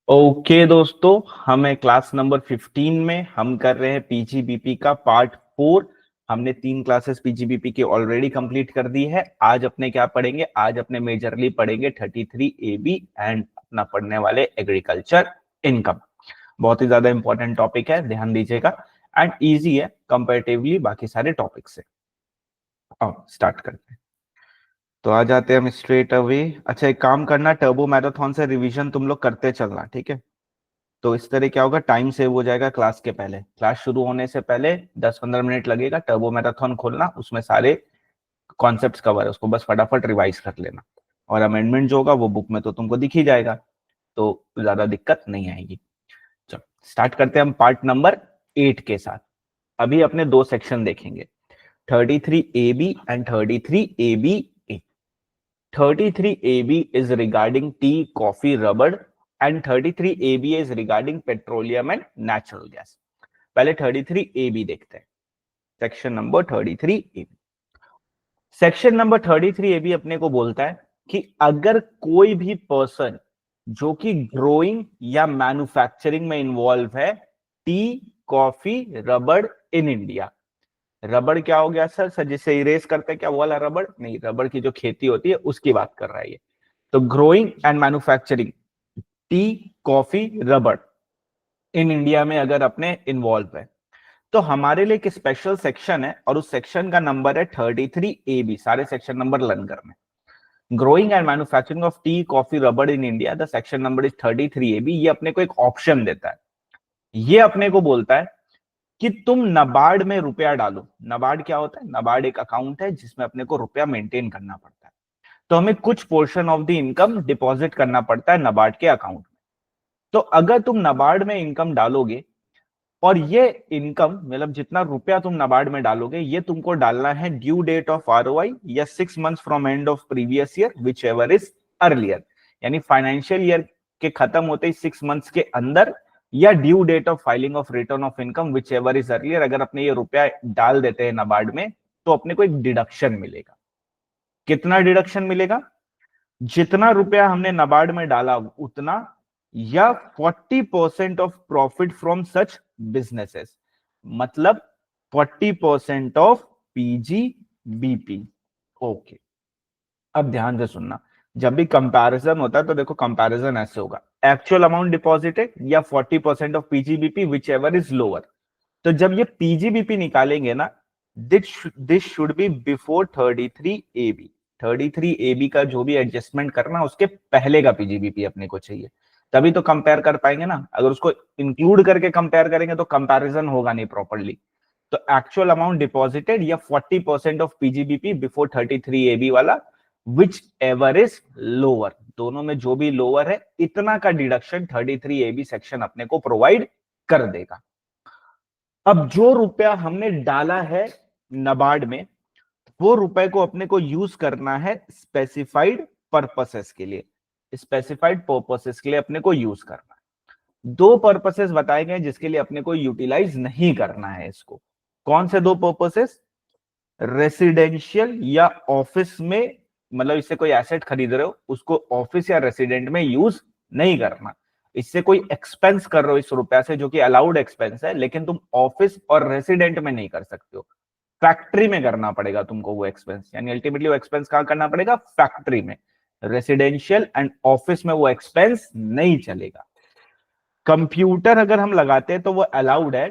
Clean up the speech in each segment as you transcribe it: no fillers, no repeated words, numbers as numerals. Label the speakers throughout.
Speaker 1: Okay दोस्तों, हमें class number 15 में हम कर रहे हैं पीजीबीपी का पार्ट 4। हमने 3 क्लासेस पीजीबीपी की ऑलरेडी कंप्लीट कर दी है। आज अपने क्या पढ़ेंगे? आज अपने मेजरली पढ़ेंगे 33 AB एंड अपना पढ़ने वाले एग्रीकल्चर इनकम। बहुत ही ज्यादा इंपॉर्टेंट टॉपिक है, ध्यान दीजिएगा एंड इजी है कंपैरेटिवली बाकी सारे टॉपिक से। अब स्टार्ट करते हैं। तो आ जाते हैं हम स्ट्रेट अवे। अच्छा, एक काम करना, टर्बो मैराथन से रिवीजन तुम लोग करते चलना, ठीक है? तो इस तरह क्या होगा, टाइम सेव हो जाएगा क्लास के पहले। क्लास शुरू होने से पहले 10-15 मिनट लगेगा, टर्बो मैराथन खोलना, उसमें सारे कॉन्सेप्ट्स कवर है, उसको बस फटाफट रिवाइज कर लेना। और अमेंडमेंट जो होगा वो बुक में तो तुमको दिख ही जाएगा, तो ज्यादा दिक्कत नहीं आएगी। चलो स्टार्ट करते हैं हम पार्ट नंबर 8 के साथ। अभी अपने दो सेक्शन देखेंगे, 33AB and 33AB। 33AB is regarding tea, coffee, rubber, and 33AB is regarding petroleum and natural gas. पहले 33AB देखते हैं, section number 33AB। Section number 33AB अपने को बोलता है कि अगर कोई भी पर्सन जो कि ग्रोइंग या मैन्युफैक्चरिंग में इन्वॉल्व है, टी, कॉफी, रबड़ इन इंडिया। रबड़ क्या हो गया सर? सर जिसे इरेज करते हैं क्या वो वाला रबड़? नहीं, रबड़ की जो खेती होती है उसकी बात कर रहा है ये। तो growing and manufacturing T, coffee, रबड़ इन इंडिया में अगर अपने इन्वॉल्व है तो हमारे लिए एक स्पेशल सेक्शन है और उस सेक्शन का नंबर है 33AB। सारे सेक्शन नंबर लर्न करने। Growing and manufacturing of tea, coffee, रबड़ in India, the section number is 33AB। ये अपने को एक ऑप्शन देता है। ये अपने को बोलता है कि तुम नबार्ड में रुपया डालो। नबार्ड क्या होता है? नबार्ड एक अकाउंट है जिसमें अपने को रुपया मेंटेन करना पड़ता है। तो हमें कुछ portion of the income deposit करना पड़ता है नबार्ड के अकाउंट में। तो अगर तुम नबार्ड में इनकम डालोगे और ये इनकम मतलब जितना रुपया तुम नबार्ड में डालोगे ये तुमको डालना है ड्यू डेट ऑफ आरओआई या 6 months from end of previous year whichever is earlier. यानी फाइनेंशियल ईयर के खत्म होते ही 6 मंथ्स के अंदर या due date of filing of return of income whichever is earlier. अगर अपने ये रुपया डाल देते हैं नबार्ड में तो अपने को एक डिडक्शन मिलेगा। कितना डिडक्शन मिलेगा? जितना रुपया हमने नबार्ड में डाला उतना, या 40% of profit from such businesses. मतलब 40% ऑफ पीजीबीपी। ओके, अब ध्यान से सुनना। जब भी कंपैरिजन होता है तो देखो कंपैरिजन ऐसे होगा, एक्चुअल अमाउंट डिपॉजिटेड या 40% of PGBP which ever is lower. तो जब ये पीजीबीपी निकालेंगे ना, this should be before 33AB। 33AB का जो भी एडजस्टमेंट करना उसके पहले का पीजीबीपी अपने को चाहिए, तभी तो कंपेयर कर पाएंगे ना। अगर उसको इंक्लूड करके कंपेयर करेंगे तो कंपैरिजन होगा नहीं प्रॉपर्ली। तो एक्चुअल अमाउंट डिपॉजिटेड या 40% ऑफ पीजीबीपी बिफोर 33AB वाला, विच एवर इज लोअर। दोनों में जो भी लोअर है इतना का डिडक्शन 33AB सेक्शन अपने को प्रोवाइड कर देगा। अब जो रुपया हमने डाला है नबार्ड में वो रुपए को अपने को यूज करना है स्पेसिफाइड पर्पसेस के लिए। स्पेसिफाइड पर्पसेस के लिए अपने को यूज करना है। दो पर्पसेस बताए गए जिसके लिए अपने को यूटिलाइज नहीं करना है इसको। कौन से दो पर्पसेस? रेसिडेंशियल या ऑफिस में, मतलब इससे कोई एसेट खरीद रहे हो उसको ऑफिस या रेसिडेंट में यूज नहीं करना। इससे कोई एक्सपेंस कर रहे हो इस रुपया से जो कि अलाउड एक्सपेंस है, लेकिन तुम ऑफिस और रेसिडेंट में नहीं कर सकते हो, फैक्ट्री में करना पड़ेगा तुमको वो एक्सपेंस। यानी अल्टीमेटली वो एक्सपेंस कहां करना पड़ेगा? फैक्ट्री में। रेसिडेंशियल एंड ऑफिस में वो एक्सपेंस नहीं चलेगा। कंप्यूटर अगर हम लगाते हैं तो वो अलाउड है,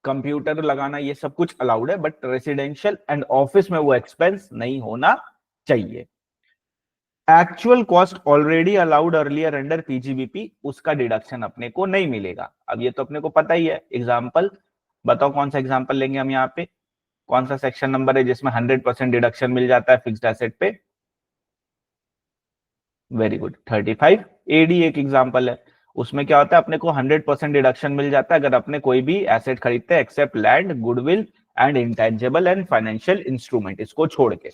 Speaker 1: कंप्यूटर लगाना ये सब कुछ अलाउड है, बट रेसिडेंशियल एंड ऑफिस में वो एक्सपेंस नहीं होना चाहिए। Actual cost already allowed earlier under PGBP, उसका डिडक्शन अपने को नहीं मिलेगा। अब ये तो अपने को पता ही है। एग्जांपल बताओ, कौन सा एग्जांपल लेंगे हम यहाँ पे? कौन सा सेक्शन नंबर है जिसमें 100% डिडक्शन मिल जाता है फिक्स्ड एसेट पे? वेरी गुड, 35AD एक एग्जांपल है। उसमें क्या होता है, अपने को 100% डिडक्शन मिल जाता है अगर अपने कोई भी एसेट खरीदते हैं except land, goodwill and intangible and financial instrument, इसको छोड़ के।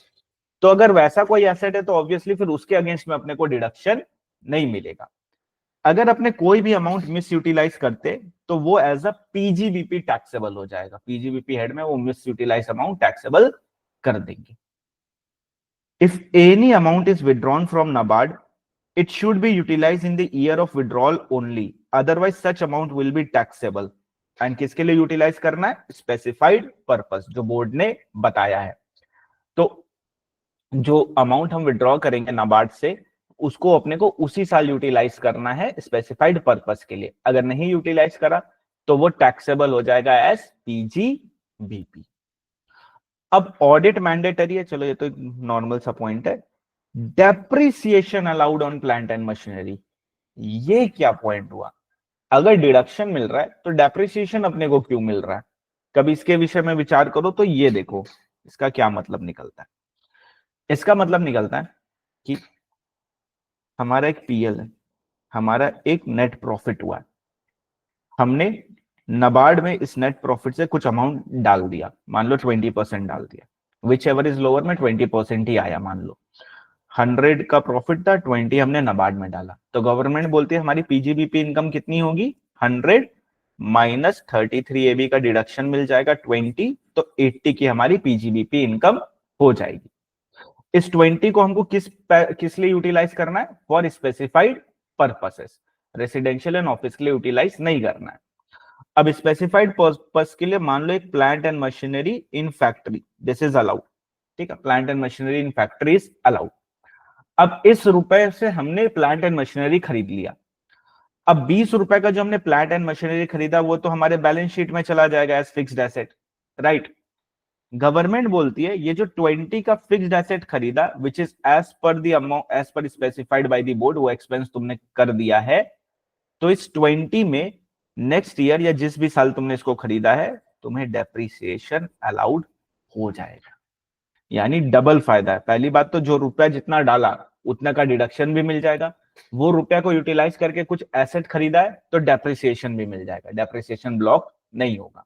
Speaker 1: तो अगर वैसा कोई एसेट है तो ऑब्वियसली फिर उसके अगेंस्ट में अपने को डिडक्शन नहीं मिलेगा। अगर अपने कोई भी अमाउंट मिस यूटिलाइज करते तो वो एज अ पीजीबीपी टैक्सेबल हो जाएगा। पीजीबीपी हेड में वो मिस यूटिलाइज अमाउंट टैक्सेबल कर देंगे। If any amount is withdrawn from NABARD It should be utilized in the year of withdrawal only, otherwise such amount will be taxable. And किसके लिए utilise करना है? स्पेसिफाइड पर्पस, जो board ने बताया है। तो जो अमाउंट हम विड्रॉ करेंगे नाबार्ड से, उसको अपने को उसी साल यूटिलाइज करना है स्पेसिफाइड पर्पस के लिए। अगर नहीं यूटिलाइज करा तो वो टैक्सेबल हो जाएगा एज पीजीबीपी। अब ऑडिट मैंडेटरी है, चलो ये तो नॉर्मल सा पॉइंट है। Depreciation allowed on plant and machinery, ये क्या पॉइंट हुआ? अगर डिडक्शन मिल रहा है तो डेप्रिसिएशन अपने को क्यों मिल रहा है? कभी इसके विषय में विचार करो तो ये देखो इसका क्या मतलब निकलता है। इसका मतलब निकलता है कि हमारा एक पीएल है, हमारा एक नेट प्रॉफिट हुआ है, हमने नाबार्ड में इस नेट प्रॉफिट से कुछ अमाउंट डाल दिया, मान लो 20% डाल दिया, विच एवर इज लोअर में 20% ही आया। मान लो 100 का प्रॉफिट था, 20 हमने नाबार्ड में डाला, तो गवर्नमेंट बोलती है हमारी पीजीबीपी इनकम कितनी होगी? 100 माइनस 33AB का डिडक्शन मिल जाएगा 20, तो 80 की हमारी पीजीबीपी इनकम हो जाएगी। इस 20 को हमको किस लिए यूटिलाइज करना है? For specified purposes, residential and office के लिए यूटिलाइज नहीं करना है। अब स्पेसिफाइड पर्पस के लिए मान लो एक plant and machinery in factory, this is allowed, ठीक है, plant and machinery in factory is allowed. अब इस रुपए से हमने प्लांट एंड मशीनरी खरीद लिया। अब 20 रुपए का जो हमने प्लांट एंड मशीनरी खरीदा वो तो हमारे बैलेंस शीट में चला जाएगा as fixed asset, right. Government बोलती है ये जो 20 का फिक्स्ड एसेट खरीदा which is as per the amount as per specified by the board, वो एक्सपेंस तुमने कर दिया है, तो इस 20 में नेक्स्ट ईयर या जिस भी साल तुमने इसको खरीदा है तुम्हें डेप्रिसिएशन अलाउड हो जाएगा। यानी डबल फायदा है। पहली बात तो जो रुपया जितना डाला उतना का डिडक्शन भी मिल जाएगा, वो रुपया को यूटिलाइज करके कुछ एसेट खरीदा है तो डेप्रिसिएशन भी मिल जाएगा, डेप्रिसिएशन ब्लॉक नहीं होगा।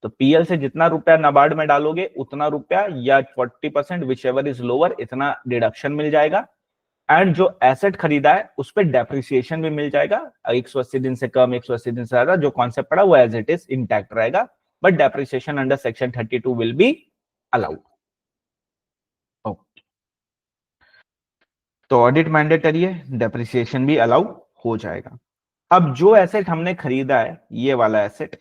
Speaker 1: तो पीएल से जितना रुपया नाबार्ड में डालोगे उतना रुपया या 40% विच एवर इज लोअर इतना डिडक्शन मिल जाएगा, एंड जो एसेट खरीदा है उस पर डेप्रिसिएशन भी मिल जाएगा। 180 दिन से कम, 180 दिन से ज्यादा, जो कॉन्सेप्ट पड़ा वो एज इट इज इंटैक्ट रहेगा, but depreciation under section 32 will be allowed. तो ऑडिट मैंडेटरी है, डेप्रिसिएशन भी अलाउ हो जाएगा। अब जो एसेट हमने खरीदा है, ये वाला एसेट,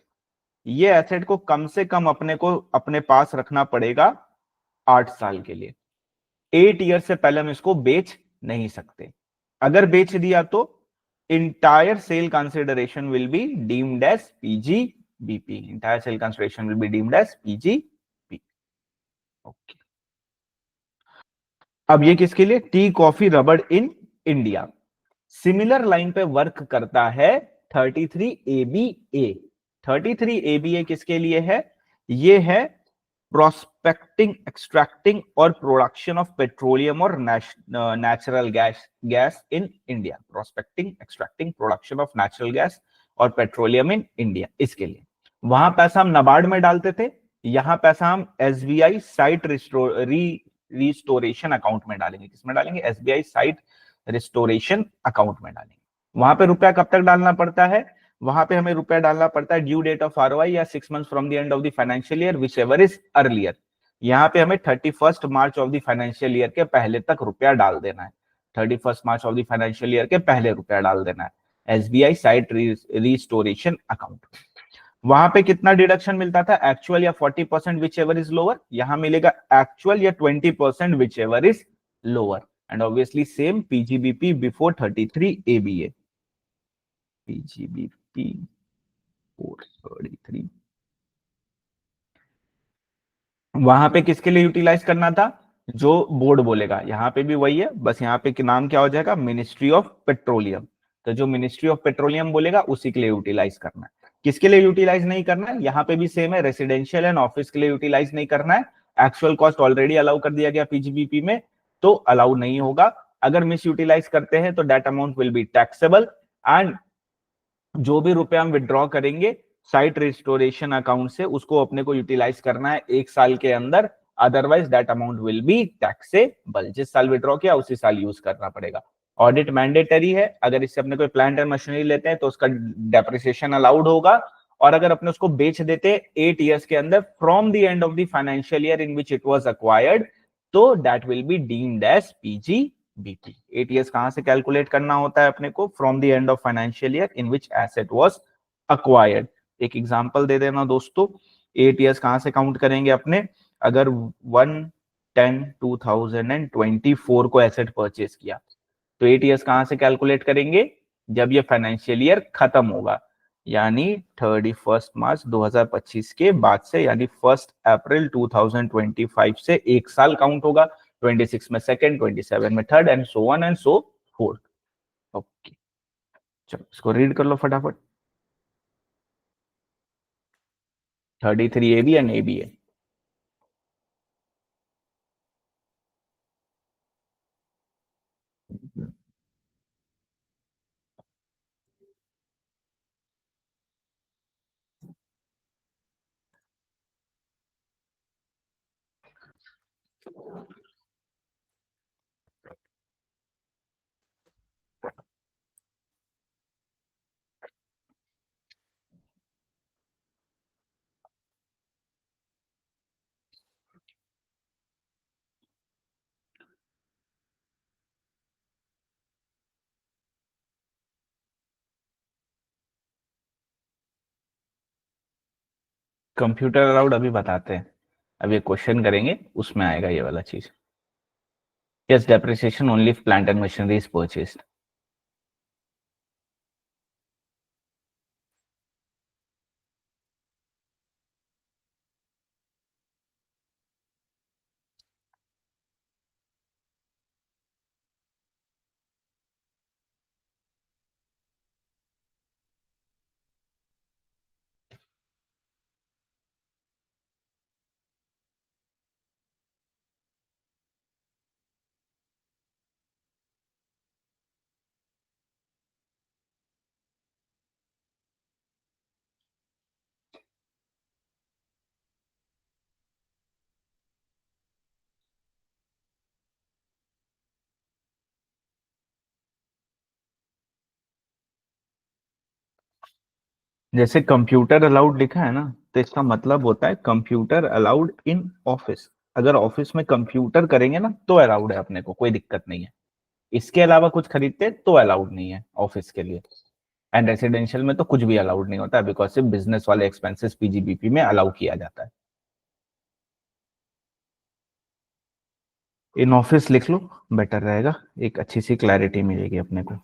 Speaker 1: ये एसेट को कम से कम अपने को अपने पास रखना पड़ेगा 8 साल के लिए। 8 ईयर से पहले हम इसको बेच नहीं सकते। अगर बेच दिया तो entire sale consideration will be deemed as PGBP, entire sale consideration will be deemed as PGBP. Okay, अब ये किसके लिए? टी कॉफी रबड़ इन इंडिया। सिमिलर लाइन पे वर्क करता है 33ABA। 33ABA किसके लिए है? ये है प्रोस्पेक्टिंग, एक्सट्रैक्टिंग और प्रोडक्शन ऑफ पेट्रोलियम और natural gas in India. Prospecting, extracting, production of natural gas और पेट्रोलियम इन इंडिया, इसके लिए। वहां पैसा हम नाबार्ड में डालते थे, यहां पैसा हम SBI साइट रिस्टोरेशन अकाउंट में डालेंगे। किसमें डालेंगे? SBI साइट रिस्टोरेशन अकाउंट में डालेंगे। वहां पे रुपया कब तक डालना पड़ता है? वहां पे हमें रुपया डालना पड़ता है ड्यू डेट ऑफ ROI या 6 months from the end of the financial year, whichever is earlier. यहाँ पे हमें 31 मार्च ऑफ द फाइनेंशियल ईयर के पहले तक रुपया डाल देना है। 31 मार्च ऑफ द फाइनेंशियल ईयर के पहले रुपया डाल देना है SBI साइट रिस्टोरेशन अकाउंट। वहां पे कितना डिडक्शन मिलता था? एक्चुअल या 40% विच एवर इज लोअर। यहां मिलेगा एक्चुअल या 20% which ever is lower, and obviously same PGBP before 33ABA। PGBP 433 वहां पे किसके लिए यूटिलाइज करना था? जो बोर्ड बोलेगा। यहां पे भी वही है, बस यहाँ पे नाम क्या हो जाएगा? Ministry of petroleum. तो जो मिनिस्ट्री ऑफ पेट्रोलियम बोलेगा उसी के लिए यूटिलाइज करना है। किसके लिए यूटिलाइज नहीं करना है? यहाँ पे भी सेम है, रेसिडेंशियल एंड ऑफिस के लिए यूटिलाइज नहीं करना है। एक्चुअल कॉस्ट ऑलरेडी अलाउ कर दिया गया पीजीबीपी में, तो अलाउ नहीं होगा। अगर मिस यूटिलाइज करते हैं तो that amount will be taxable, and जो भी रुपया हम विड्रॉ करेंगे साइट रिस्टोरेशन अकाउंट से, उसको अपने को यूटिलाइज करना है 1 साल के अंदर, otherwise that amount will be taxable. जिस साल विड्रॉ किया उसी साल यूज करना पड़ेगा। ऑडिट मैंडेटरी है, अगर इससे अपने कोई प्लांट एंड मशीनरी लेते हैं तो उसका डेप्रिसिएशन अलाउड होगा, और अगर अपने उसको बेच देते 8 ईयर्स के अंदर from the end of the financial year in which it was acquired, तो that will be deemed as PGBP. BP. ATS कहां से कैलकुलेट करना होता है अपने को? From the end of financial year in which asset was acquired. एक example दे देना दोस्तों, एटीएस कहां से काउंट करेंगे अपने? अगर 1/10/2024 को एसेट परचेज किया तो एटीएस कहां से कैलकुलेट करेंगे? जब ये फाइनेंशियल ईयर खत्म होगा, यानी 31 मार्च 2025 के बाद से, यानी 1 अप्रैल 2025 से एक साल काउंट होगा। 26 में सेकंड, 27 में third, and so on and so fourth. Okay, चलो इसको रीड कर लो फटाफट। 33 AB and ABA। Computer allowed अभी बताते हैं, अब ये क्वेश्चन करेंगे उसमें आएगा ये वाला चीज। Yes, depreciation only if plant and machinery is purchased. जैसे कंप्यूटर अलाउड लिखा है ना, तो इसका मतलब होता है कंप्यूटर अलाउड इन ऑफिस। अगर ऑफिस में कंप्यूटर करेंगे ना तो अलाउड है, अपने को कोई दिक्कत नहीं है। इसके अलावा कुछ खरीदते तो अलाउड नहीं है ऑफिस के लिए। एंड रेसिडेंशियल में तो कुछ भी अलाउड नहीं होता, बिकॉज सिर्फ बिजनेस वाले एक्सपेंसेस पीजीबीपी में अलाउ किया जाता है। इन ऑफिस लिख लो, बेटर रहेगा, एक अच्छी सी क्लैरिटी मिलेगी अपने को।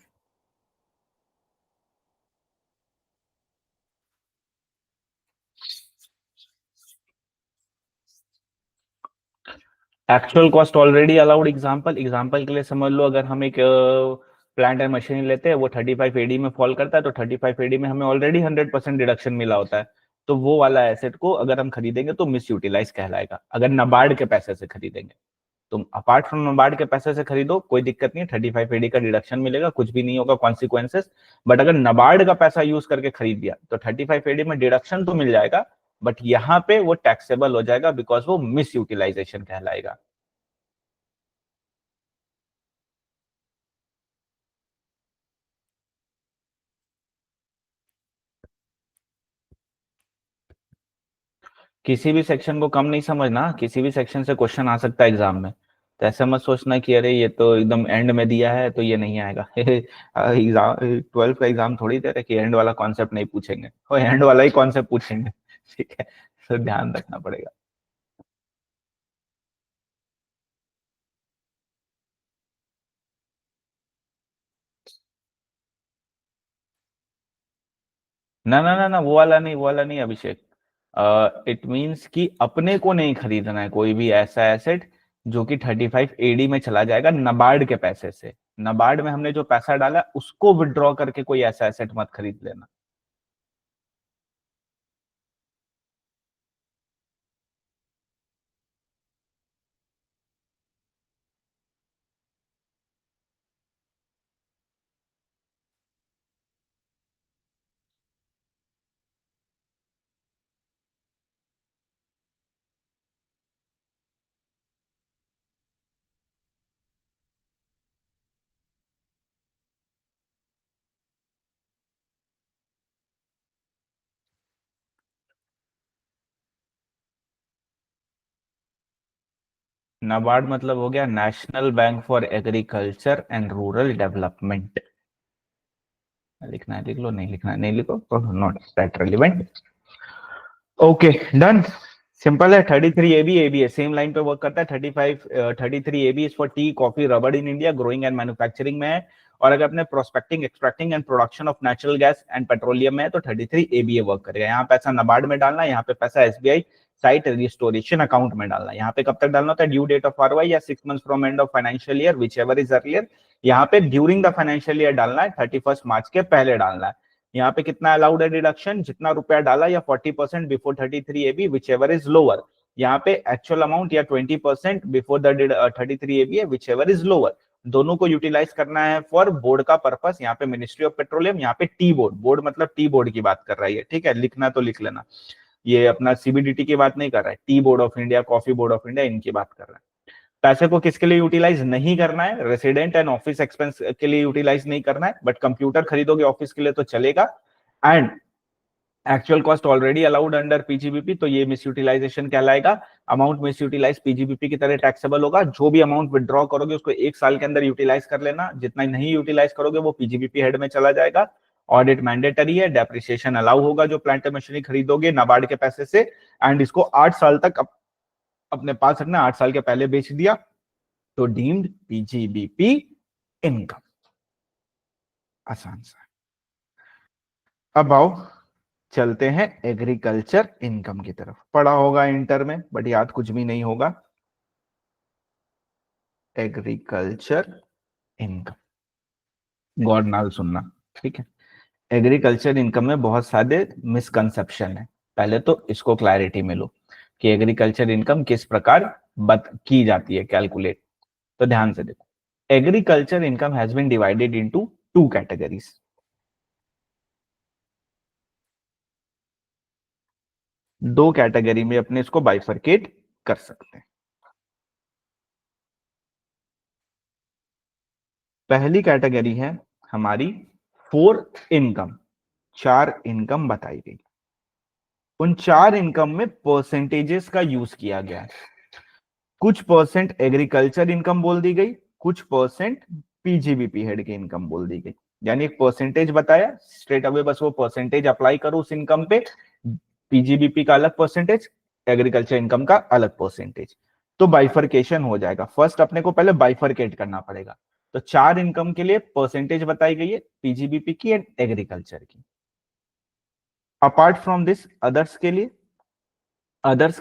Speaker 1: Actual cost already allowed. Example के लिए समझ लो, अगर हम एक प्लांट एंड मशीनरी लेते हैं, वो 35 AD में फॉल करता है, तो 35 AD में हमें ऑलरेडी 100% डिडक्शन मिला होता है। तो वो वाला एसेट को अगर हम खरीदेंगे तो मिस यूटिलाइज कहलाएगा, अगर नबार्ड के पैसे से खरीदेंगे। तुम अपार्ट फ्रॉम नबार्ड के पैसे से खरीदो, कोई दिक्कत नहीं, 35 AD का डिडक्शन मिलेगा, कुछ भी नहीं होगा कॉन्सिक्वेंसेस। बट अगर नबार्ड का पैसा यूज करके खरीद दिया तो 35 AD में डिडक्शन तो मिल जाएगा, बट यहाँ पे वो टैक्सेबल हो जाएगा, बिकॉज वो मिस यूटिलाइजेशन कहलाएगा। किसी भी सेक्शन को कम नहीं समझना, किसी भी सेक्शन से क्वेश्चन आ सकता है एग्जाम में। तो ऐसा मत सोचना कि अरे ये तो एकदम एंड में दिया है तो ये नहीं आएगा। एग्जाम 12th का एग्जाम थोड़ी दे रहे कि एंड वाला कॉन्सेप्ट नहीं पूछेंगे, वो एंड वाला ही कॉन्सेप्ट पूछेंगे। ठीक है, तो ध्यान रखना पड़ेगा। ना ना ना ना, वो वाला नहीं, वो वाला नहीं अभिषेक। इट मीन्स कि अपने को नहीं खरीदना है कोई भी ऐसा एसेट जो कि 35 AD में चला जाएगा नबार्ड के पैसे से। नबार्ड में हमने जो पैसा डाला उसको विड्रॉ करके कोई ऐसा एसेट मत खरीद लेना। नाबार्ड मतलब हो गया national bank for agriculture and rural development. लिखना है लिख लो, नहीं लिखना है नहीं लिखो, not that relevant. Okay done, simple है। 33 AB है, सेम लाइन पे वर्क करता है। 33 AB is for tea coffee रबड़ in India, growing and manufacturing में है। और अगर अपने prospecting extracting and production of natural gas and petroleum में है तो 33 ABA वर्क करेगा। यहाँ पैसा नाबार्ड में डालना है, यहाँ पे पैसा SBI साइट रिस्टोरेशन अकाउंट में डालना है। यहाँ पे कब तक डालना होता है, ड्यू डेट ऑफ RY या 6 months from end of financial year whichever is earlier. यहाँ पे ड्यूरिंग द फाइनेंशियल ईयर डालना है, 31 मार्च के पहले डालना है। यहाँ पे कितना अलाउड है डिडक्शन, जितना रुपया डाला या 40% before 33 AB which ever is lower. यहाँ पे एक्चुअल अमाउंट या 20% बिफोर द 33 AB है विच एवर इज लोअर। दोनों को यूटिलाइज करना है फॉर बोर्ड का पर्पस। यहाँ पे मिनिस्ट्री ऑफ पेट्रोलियम, यहाँ पे टी बोर्ड, बोर्ड मतलब टी बोर्ड की बात कर रहा है, ठीक है, लिखना तो लिख लेना। ये अपना CBDT की बात नहीं कर रहा है, tea board of India, coffee board of India, इनकी बात कर रहा है। पैसे को किसके लिए यूटिलाइज नहीं करना है, रेसिडेंट एंड ऑफिस एक्सपेंस के लिए यूटिलाइज नहीं करना है, बट कंप्यूटर खरीदोगे ऑफिस के लिए तो चलेगा। And actual cost already allowed under PGBP, तो ये मिस यूटिलाइजेशन कहलाएगा। अमाउंट मिस यूटिलाइज PGBP की तरह टैक्सेबल होगा। जो भी अमाउंट विड्रॉ करोगे उसको 1 साल के अंदर यूटिलाइज कर लेना, जितना नहीं यूटिलाइज करोगे वो PGBP हेड में चला जाएगा। ऑडिट मैंडेटरी है, डेप्रिसिएशन अलाउ होगा जो प्लांट मशीनरी खरीदोगे नाबार्ड के पैसे से। एंड इसको 8 साल तक अपने पास रखना, 8 साल के पहले बेच दिया तो डीम्ड PGBP इनकम। आसान सा। अब आओ चलते हैं एग्रीकल्चर इनकम की तरफ। पढ़ा होगा इंटर में बट याद कुछ भी नहीं होगा। एग्रीकल्चर इनकम गौर नाल सुनना, ठीक है। एग्रीकल्चर इनकम में बहुत सारे मिसकंसेप्शन है, पहले तो इसको क्लैरिटी में लो कि एग्रीकल्चर इनकम किस प्रकार की जाती है कैलकुलेट। तो ध्यान से देखो, agriculture income has been divided into 2 categories. दो कैटेगरी में अपने इसको बाइफरकेट कर सकते हैं। पहली कैटेगरी है हमारी 4 इनकम, 4 इनकम बताई गई। उन 4 इनकम में परसेंटेजेस का यूज किया गया है। कुछ परसेंट एग्रीकल्चर इनकम बोल दी गई, कुछ परसेंट PGBP हेड की इनकम बोल दी गई। यानी एक परसेंटेज बताया, स्ट्रेट अवे बस वो परसेंटेज अप्लाई करो उस इनकम पे। PGBP का अलग परसेंटेज, एग्रीकल्चर इनकम का अलग परसेंटेज, तो बाइफरकेशन हो जाएगा। फर्स्ट अपने को पहले बाइफरकेट करना पड़ेगा। तो 4 इनकम के लिए परसेंटेज बताई गई है, PGBP की एंड एग्रीकल्चर की। अपार्ट फ्रॉम दिस अदर्स के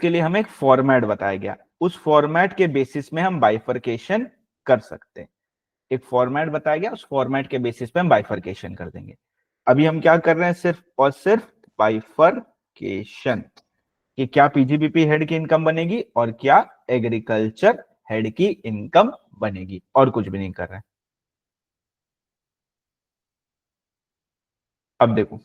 Speaker 1: लिए हमें एक फॉर्मेट बताया गया, उस फॉर्मेट के बेसिस में हम बाइफरकेशन कर सकते हैं। एक फॉर्मेट बताया गया, उस फॉर्मेट के बेसिस पे हम बाइफरकेशन कर देंगे। अभी हम क्या कर रहे हैं, सिर्फ और सिर्फ बाइफरकेशन, कि क्या PGBP हेड की इनकम बनेगी और क्या एग्रीकल्चर हेड की इनकम बनेगी, और कुछ भी नहीं कर रहे हैं। अब देखो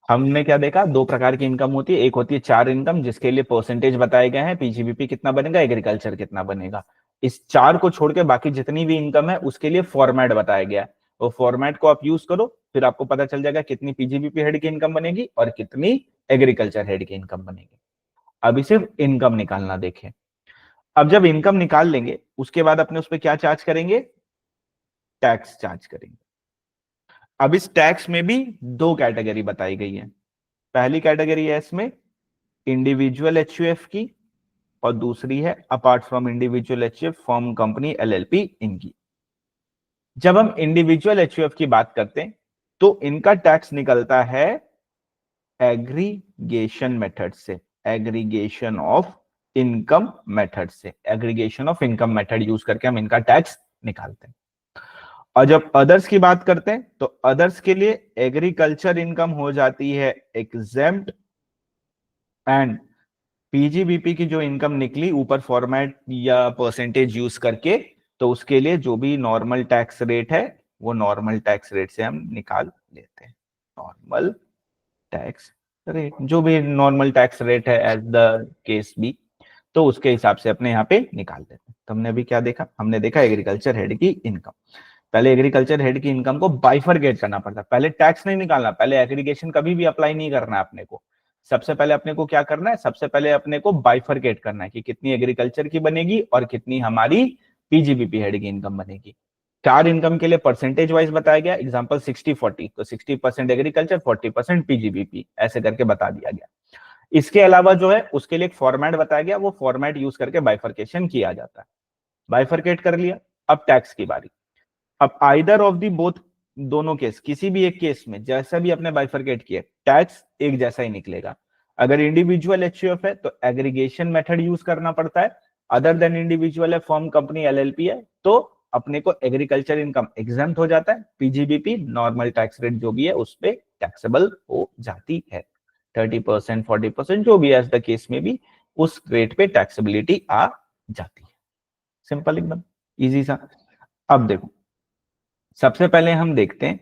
Speaker 1: हमने क्या देखा, 2 प्रकार की इनकम होती है। एक होती है 4 इनकम जिसके लिए परसेंटेज बताए गए हैं, PGBP कितना बनेगा, एग्रीकल्चर कितना बनेगा। इस 4 को छोड़ के बाकी जितनी भी इनकम है उसके लिए फॉर्मेट बताया गया है। वो फॉर्मेट को आप यूज करो, फिर आपको पता चल जाएगा कितनी PGBP हेड की इनकम बनेगी और कितनी एग्रीकल्चर हेड की इनकम बनेगी। अभी सिर्फ इनकम निकालना देखें। अब जब इनकम निकाल लेंगे उसके बाद अपने उस पर क्या चार्ज करेंगे, टैक्स चार्ज करेंगे। अब इस टैक्स में भी 2 कैटेगरी बताई गई है। पहली कैटेगरी है इसमें इंडिविजुअल HUF की, और दूसरी है apart from individual HUF form company LLP इनकी। जब हम इंडिविजुअल HUF की बात करते हैं तो इनका टैक्स निकलता है एग्रीगेशन मेथड से, एग्रीगेशन ऑफ इनकम मेथड से, aggregation of income method use करके हम इनका टैक्स निकालते हैं। और जब अदर्स की बात करते हैं तो अदर्स के लिए एग्रीकल्चर इनकम हो जाती है एग्जेम्प्ट, एंड PGBP की जो इनकम निकली ऊपर फॉर्मेट या परसेंटेज यूज करके, तो उसके लिए जो भी नॉर्मल टैक्स रेट है वो नॉर्मल टैक्स रेट से हम निकाल लेते हैं। नॉर्मल टैक्स रेट, जो भी नॉर्मल टैक्स रेट है एज द केस बी, तो उसके हिसाब से अपने यहाँ पे निकाल देते हैं। तो हमने अभी क्या देखा, हमने देखा एग्रीकल्चर हेड की इनकम। पहले एग्रीकल्चर हेड की इनकम को बाइफरकेट करना पड़ता है, पहले टैक्स नहीं निकालना, पहले एग्रीगेशन कभी भी अप्लाई नहीं करना अपने को। सबसे पहले अपने को क्या करना है, सबसे पहले अपने को बाइफरकेट करना है कि कितनी एग्रीकल्चर की बनेगी और कितनी हमारी पीजीबीपी हेड की इनकम बनेगी। चार इनकम के लिए परसेंटेज वाइज बताया गया, एग्जांपल 60-40, तो 60% एग्रीकल्चर, 40% पीजीबीपी, ऐसे करके बता दिया गया। इसके अलावा जो है उसके लिए एक फॉर्मेट बताया गया, वो फॉर्मेट यूज करके बाइफरकेशन किया जाता है। बाइफरकेट कर लिया। अब टैक्स की बारी। अब आइदर ऑफ दी बोथ, दोनों केस, किसी भी एक केस में जैसा भी अपने बाइफरकेट किए, टैक्स एक जैसा ही निकलेगा। अगर इंडिविजुअल एचयूएफ है तो एग्रीगेशन मेथड यूज करना पड़ता है, अदर देन इंडिविजुअल है, फर्म, कंपनी, एलएलपी है, तो अपने को एग्रीकल्चर इनकम एग्जाम्प्ट हो जाता है, पीजीबीपी नॉर्मल टैक्स रेट जो भी है उस पर टैक्सेबल हो जाती है। 30%, 40% जो भी एज द केस में भी उस रेट पे टैक्सेबिलिटी आ जाती है। सिंपल एकदम, इजी सा। अब देखो, सबसे पहले हम देखते हैं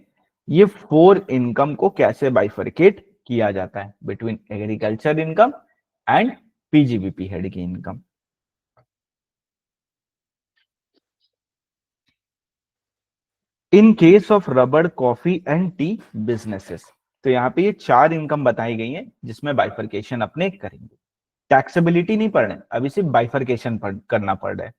Speaker 1: ये फोर इनकम को कैसे बाइफरकेट किया जाता है between agriculture income and PGBP head की income. In case of rubber, coffee and tea businesses, तो यहाँ पे ये चार इनकम बताई गई है जिसमें बाइफरकेशन अपने करेंगे। टैक्सेबिलिटी नहीं पढ़ रहे, अभी सिर्फ बाइफरकेशन करना पड़ रहा है।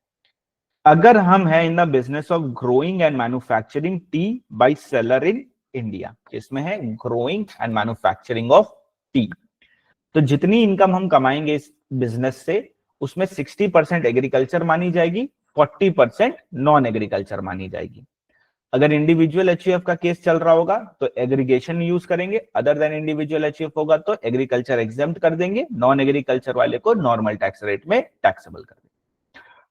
Speaker 1: अगर हम हैं in the business of growing and manufacturing tea by seller in India, इसमें है growing and manufacturing of tea, तो जितनी इनकम हम कमाएंगे इस बिजनेस से उसमें 60% एग्रीकल्चर मानी जाएगी, 40% नॉन एग्रीकल्चर मानी जाएगी। अगर इंडिविजुअल एचयूएफ का केस चल रहा होगा तो एग्रीगेशन यूज करेंगे, अदर देन इंडिविजुअल एचयूएफ होगा तो एग्रीकल्चर एग्जेम्प्ट कर देंगे, नॉन एग्रीकल्चर वाले को नॉर्मल टैक्स रेट में टैक्सेबल कर देंगे।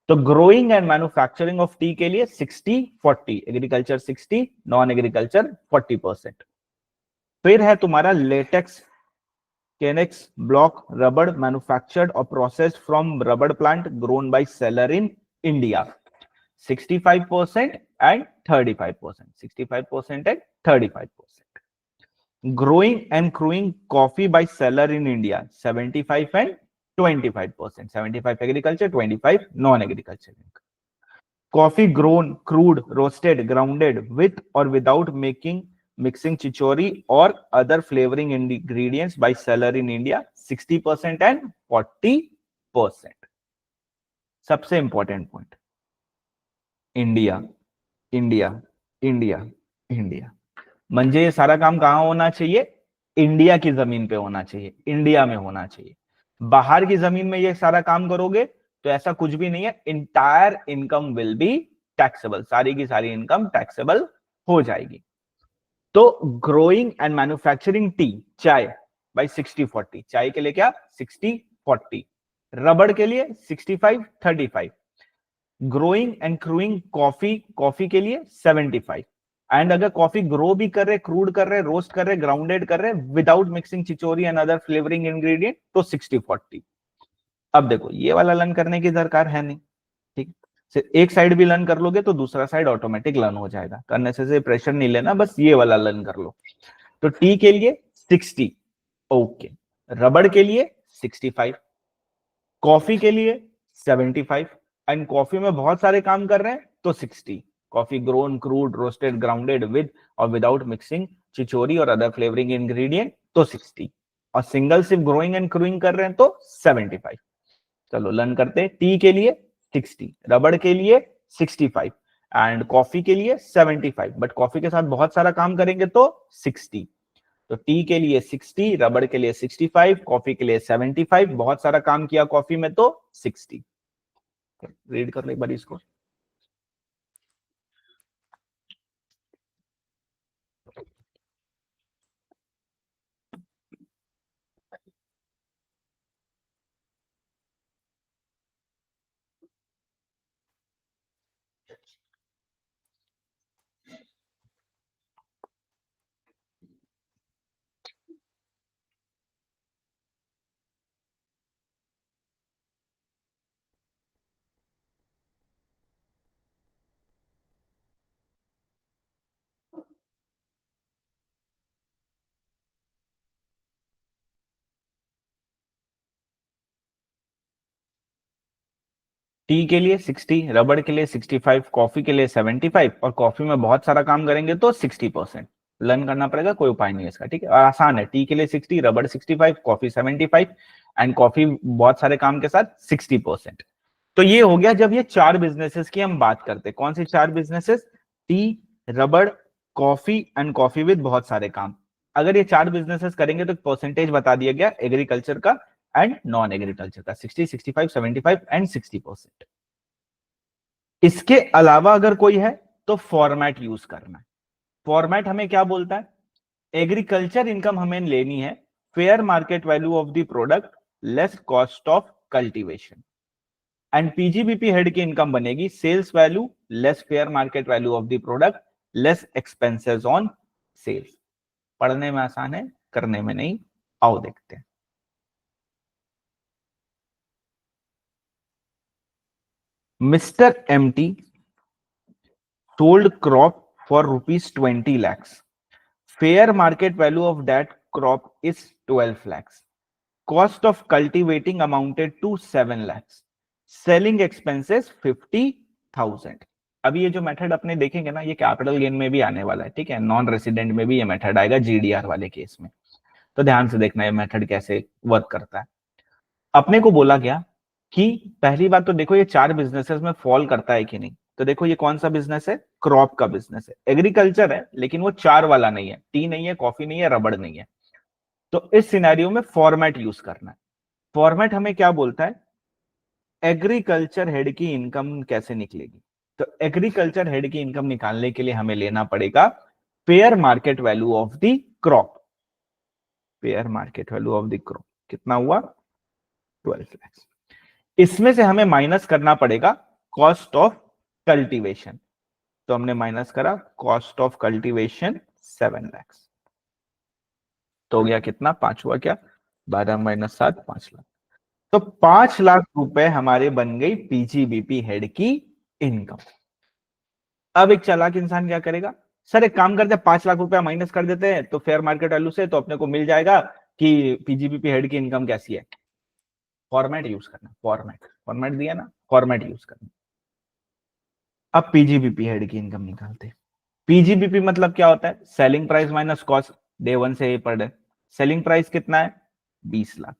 Speaker 1: तो growing and manufacturing of T के लिए 60-40, एग्रीकल्चर 60, नॉन एग्रीकल्चर 40%। फिर है तुम्हारा latex, cenex block rubber manufactured और processed from rubber plant grown by seller in India, 65% and 35%, 65% and 35%। Growing and curing coffee by seller in India, 75 and 25%, 75 agriculture, 25 non agriculture. Coffee grown, cured, roasted, grounded with और without making mixing chichori or other flavoring ingredients by seller in India, 60% and 40%। सबसे important point, India, India, India, India, म्हणजे ये सारा काम कहां होना चाहिए, India की जमीन पे होना चाहिए, इंडिया में होना चाहिए। बाहर की जमीन में ये सारा काम करोगे तो ऐसा कुछ भी नहीं है, entire income will be taxable, सारी की सारी इनकम टैक्सेबल हो जाएगी। तो ग्रोइंग एंड मैन्युफैक्चरिंग टी, चाय, बाई 60-40, चाय के लिए क्या 60-40, रबड़ के लिए 65-35, growing and curing coffee, coffee के लिए 75, एंड अगर कॉफी ग्रो भी कर रहे, क्रूड कर रहे, रोस्ट कर रहे, ग्राउंडेड कर रहे without mixing chicory and other flavouring ingredient तो 60-40। अब देखो ये वाला लर्न करने की दरकार है नहीं, ठीक, सिर्फ एक साइड भी लर्न कर लोगे तो दूसरा साइड ऑटोमेटिक लर्न हो जाएगा, करने से प्रेशर नहीं लेना, बस ये वाला लर्न कर लो। तो टी के लिए 60, ओके, रबड़ के लिए 65, कॉफी के लिए 75, एंड कॉफी में बहुत सारे काम कर रहे हैं तो 60, coffee grown, cured, roasted, grounded with और विदाउट मिक्सिंग चिचोरी और अदर फ्लेवरिंग इंग्रेडिएंट तो 60, और सिंगल सिर्फ ग्रोइंग एंड क्रूइंग कर रहे हैं तो 75। चलो लर्न करते हैं, टी के लिए 60, रबड़ के लिए 65 एंड कॉफी के लिए 75, बट कॉफी के साथ बहुत सारा काम करेंगे तो 60। तो टी के लिए 60, रबड़ के लिए 65, कॉफी के लिए 75, बहुत सारा काम किया कॉफी में तो 60। रीड कर लो एक बार इसको। टी के लिए 60, रबड़ के लिए 65, कॉफी के लिए 75, और कॉफी में बहुत सारा काम करेंगे तो 60%। लर्न करना पड़ेगा, कोई उपाय नहीं है इसका, ठीक है। और आसान है, टी के लिए 60, रबड़ 65, कॉफी 75 एंड कॉफी बहुत सारे काम के साथ 60%। तो ये हो गया जब ये चार बिजनेसेस की हम बात करते हैं। कौन सी चार बिजनेसेस? टी, रबड़, कॉफी एंड कॉफी विद बहुत सारे काम। अगर ये चार बिजनेसेस करेंगे तो परसेंटेज बता दिया गया एग्रीकल्चर का एंड नॉन एग्रीकल्चर का, 60, 65, 75 एंड 60%। इसके अलावा अगर कोई है तो फॉर्मेट यूज करना है। फॉर्मेट हमें क्या बोलता है? एग्रीकल्चर इनकम हमें लेनी है fair market value of the product less cost of cultivation, and PGBP head की इनकम बनेगी sales value less fair market value of the product less expenses on sales. पढ़ने में आसान है, करने में नहीं। आओ देखते हैं। Mister MT sold crop for rupees 20 lakhs. Fair market value of that crop is 12 lakhs. Cost of cultivating amounted to 7 lakhs. Selling expenses 50,000. अभी ये जो मेथड अपने देखेंगे ना, ये कैपिटल गेन में भी आने वाला है, ठीक है। नॉन रेसिडेंट में भी ये मेथड आएगा जीडीआर वाले केस में, तो ध्यान से देखना ये मेथड कैसे वर्क करता है। अपने को बोला गया कि पहली बात तो देखो ये चार बिजनेसेस में फॉल करता है कि नहीं। तो देखो ये कौन सा बिजनेस है? क्रॉप का बिजनेस है, एग्रीकल्चर है, लेकिन वो चार वाला नहीं है, टी नहीं है, कॉफी नहीं है, रबड़ नहीं है। तो इस सिनेरियो में फॉर्मेट यूज करना है। फॉर्मेट हमें क्या बोलता है? एग्रीकल्चर हेड की इनकम कैसे निकलेगी? तो एग्रीकल्चर हेड की इनकम निकालने के लिए हमें लेना पड़ेगा fair market value of the crop. Fair market value of the crop कितना हुआ? 12 lakhs। इसमें से हमें माइनस करना पड़ेगा कॉस्ट ऑफ कल्टीवेशन। तो हमने माइनस करा कॉस्ट ऑफ कल्टीवेशन 7 lakhs। तो हो गया कितना? 5 हुआ क्या? 12 माइनस 7, 5 लाख। तो 5 लाख रुपए हमारे बन गई पीजीबीपी हेड की इनकम। अब एक चालाक इंसान क्या करेगा? सर एक काम करते हैं, 5 लाख रुपया माइनस कर देते हैं तो फेयर मार्केट वैल्यू से, तो अपने को मिल जाएगा कि पीजीबीपी हेड की इनकम कैसी है। फॉर्मेट यूज करना, फॉर्मेट दिया ना, फॉर्मेट यूज करना। अब पीजीबीपी हेड की इनकम निकालते। पीजीबीपी मतलब क्या होता है? Selling price minus cost, day 1 से पर डे। सेलिंग प्राइस कितना है? 20 लाख।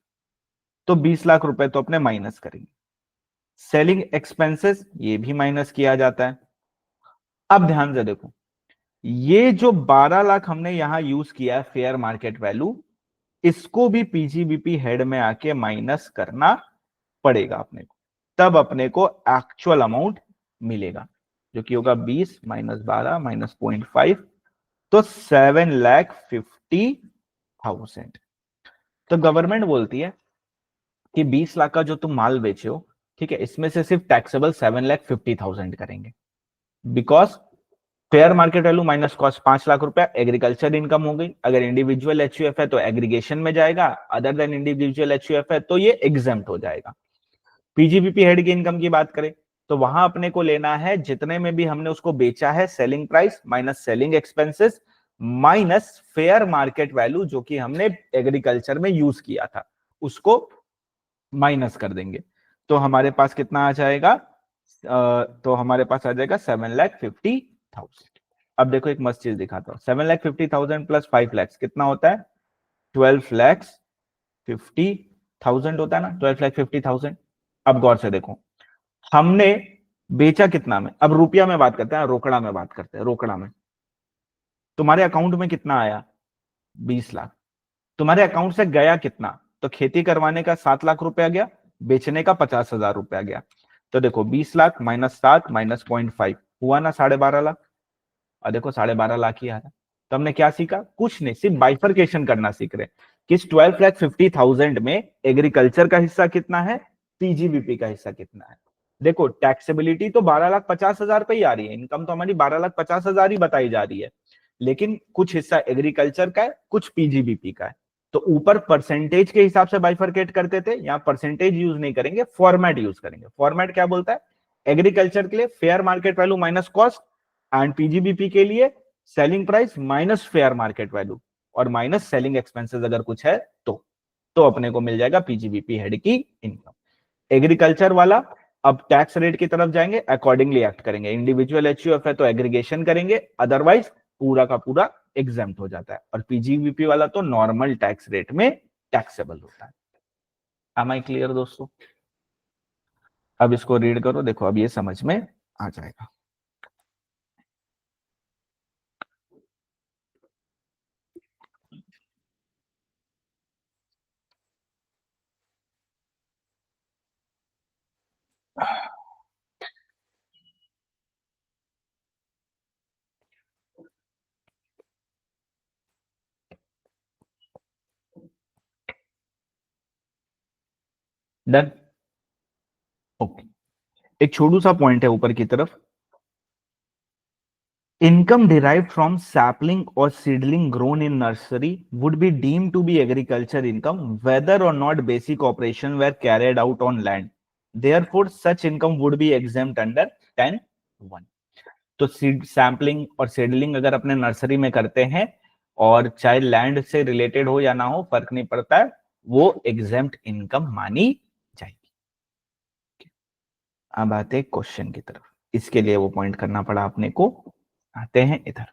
Speaker 1: तो 20 लाख रुपए तो अपने माइनस करेंगे। सेलिंग एक्सपेंसेस ये भी माइनस किया जाता है। अब ध्यान से देखो, ये जो 12 लाख हमने यहां यूज किया है फेयर मार्केट वैल्यू, इसको भी पीजीबीपी हेड में आके माइनस करना पड़ेगा अपने को, तब अपने को एक्चुअल अमाउंट मिलेगा, जो कि होगा 20 माइनस 12 माइनस 0.5, तो 7,50,000। तो गवर्नमेंट बोलती है कि 20 लाख का जो तुम माल बेचे हो, ठीक है, इसमें से सिर्फ टैक्सेबल 7,50,000 करेंगे, because fair market value minus cost 5 lakh रुपया एग्रीकल्चर इनकम हो गई। अगर इंडिविजुअल एचयूएफ है तो एग्रीगेशन में जाएगा, अदर देन इंडिविजुअल एचयूएफ है तो ये एग्जेम्प्ट हो जाएगा। पीजीबीपी हेड की इनकम की बात करें तो वहां अपने को लेना है जितने में भी हमने उसको बेचा है, selling price minus selling expenses minus fair market value जो कि हमने एग्रीकल्चर में यूज किया था, उसको माइनस कर देंगे। तो हमारे पास कितना आ जाएगा? तो हमारे पास आ जाएगा 7,50,000। अब देखो एक मस्त चीज दिखाता हूं, 7,50,000 प्लस 5 lakhs कितना होता है? 12,50,000 होता है ना, 12,50,000। अब गौर से देखो, हमने बेचा कितना में? अब रुपया में बात करते हैं, रोकड़ा में बात करते हैं। रोकड़ा में तुम्हारे अकाउंट में कितना आया? 20 लाख। तुम्हारे अकाउंट से गया कितना? तो खेती करवाने का 7 लाख रुपया गया, बेचने का 50,000 रुपया गया। तो देखो 20 लाख माइनस 7 माइनस 0.5 हुआ ना 12.5 लाख। और देखो 12.5 लाख ही आ रहा। तो हमने क्या सीखा? कुछ नहीं, सिर्फ बाइफरकेशन करना सीख रहे कि इस 12,50,000 में एग्रीकल्चर का हिस्सा कितना है, पीजीबीपी का हिस्सा कितना है। देखो टैक्सेबिलिटी तो 12,50,000 पे ही आ रही है, इनकम तो हमारी 12,50,000 ही बताई जा रही है, लेकिन कुछ हिस्सा एग्रीकल्चर का है, कुछ पीजीबीपी का है। तो ऊपर परसेंटेज के हिसाब से बाइफरकेट करते थे, यहाँ परसेंटेज यूज नहीं करेंगे, फॉर्मेट यूज करेंगे। फॉर्मेट क्या बोलता है? एग्रीकल्चर के लिए fair market value minus cost, and PGBP के लिए selling price minus fair market value और माइनस सेलिंग एक्सपेंसेस अगर कुछ है तो अपने को मिल जाएगा पीजीबीपी हेड की इनकम। एग्रीकल्चर वाला अब टैक्स रेट की तरफ जाएंगे, अकॉर्डिंगली एक्ट करेंगे। इंडिविजुअल एचयूएफ है तो एग्रीगेशन करेंगे, अदरवाइज पूरा का पूरा एग्जेम्प्ट हो जाता है, और पीजीबीपी वाला तो नॉर्मल टैक्स रेट में टैक्सेबल होता है। एम आई क्लियर दोस्तों? अब इसको रीड करो, देखो अब ये समझ में आ जाएगा। Done, okay. एक छोटू सा पॉइंट है ऊपर की तरफ, income derived from sapling or seedling grown in nursery would be deemed to be agriculture income whether or not basic operation were carried out on land. Therefore, such income would be exempt under 10(1). तो seed sampling और seedling अगर अपने nursery में करते हैं, और चाहे land से रिलेटेड हो या ना हो, फर्क नहीं पड़ता है, वो एग्जेम्प्ट इनकम मानी जाएगी। अब आते हैं क्वेश्चन की तरफ, इसके लिए वो पॉइंट करना पड़ा अपने को। आते हैं इधर।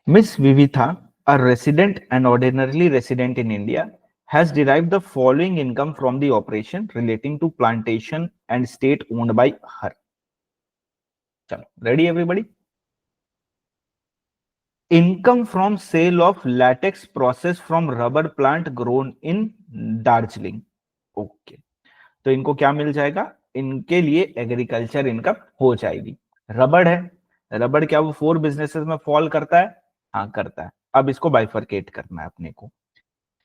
Speaker 1: Miss Vivitha, a resident and ordinarily resident in India, has derived the following income from the operation relating to plantation and state owned by her. चलो, ready everybody? Income from sale of latex process from rubber plant grown in Darjeeling. Okay. तो इनको क्या मिल जाएगा? इनके लिए agriculture income हो जाएगी। रबड़ है, रबड़ क्या वो 4 बिजनेसेस में फॉल करता है? हाँ करता है। अब इसको बाइफरकेट करना है अपने को,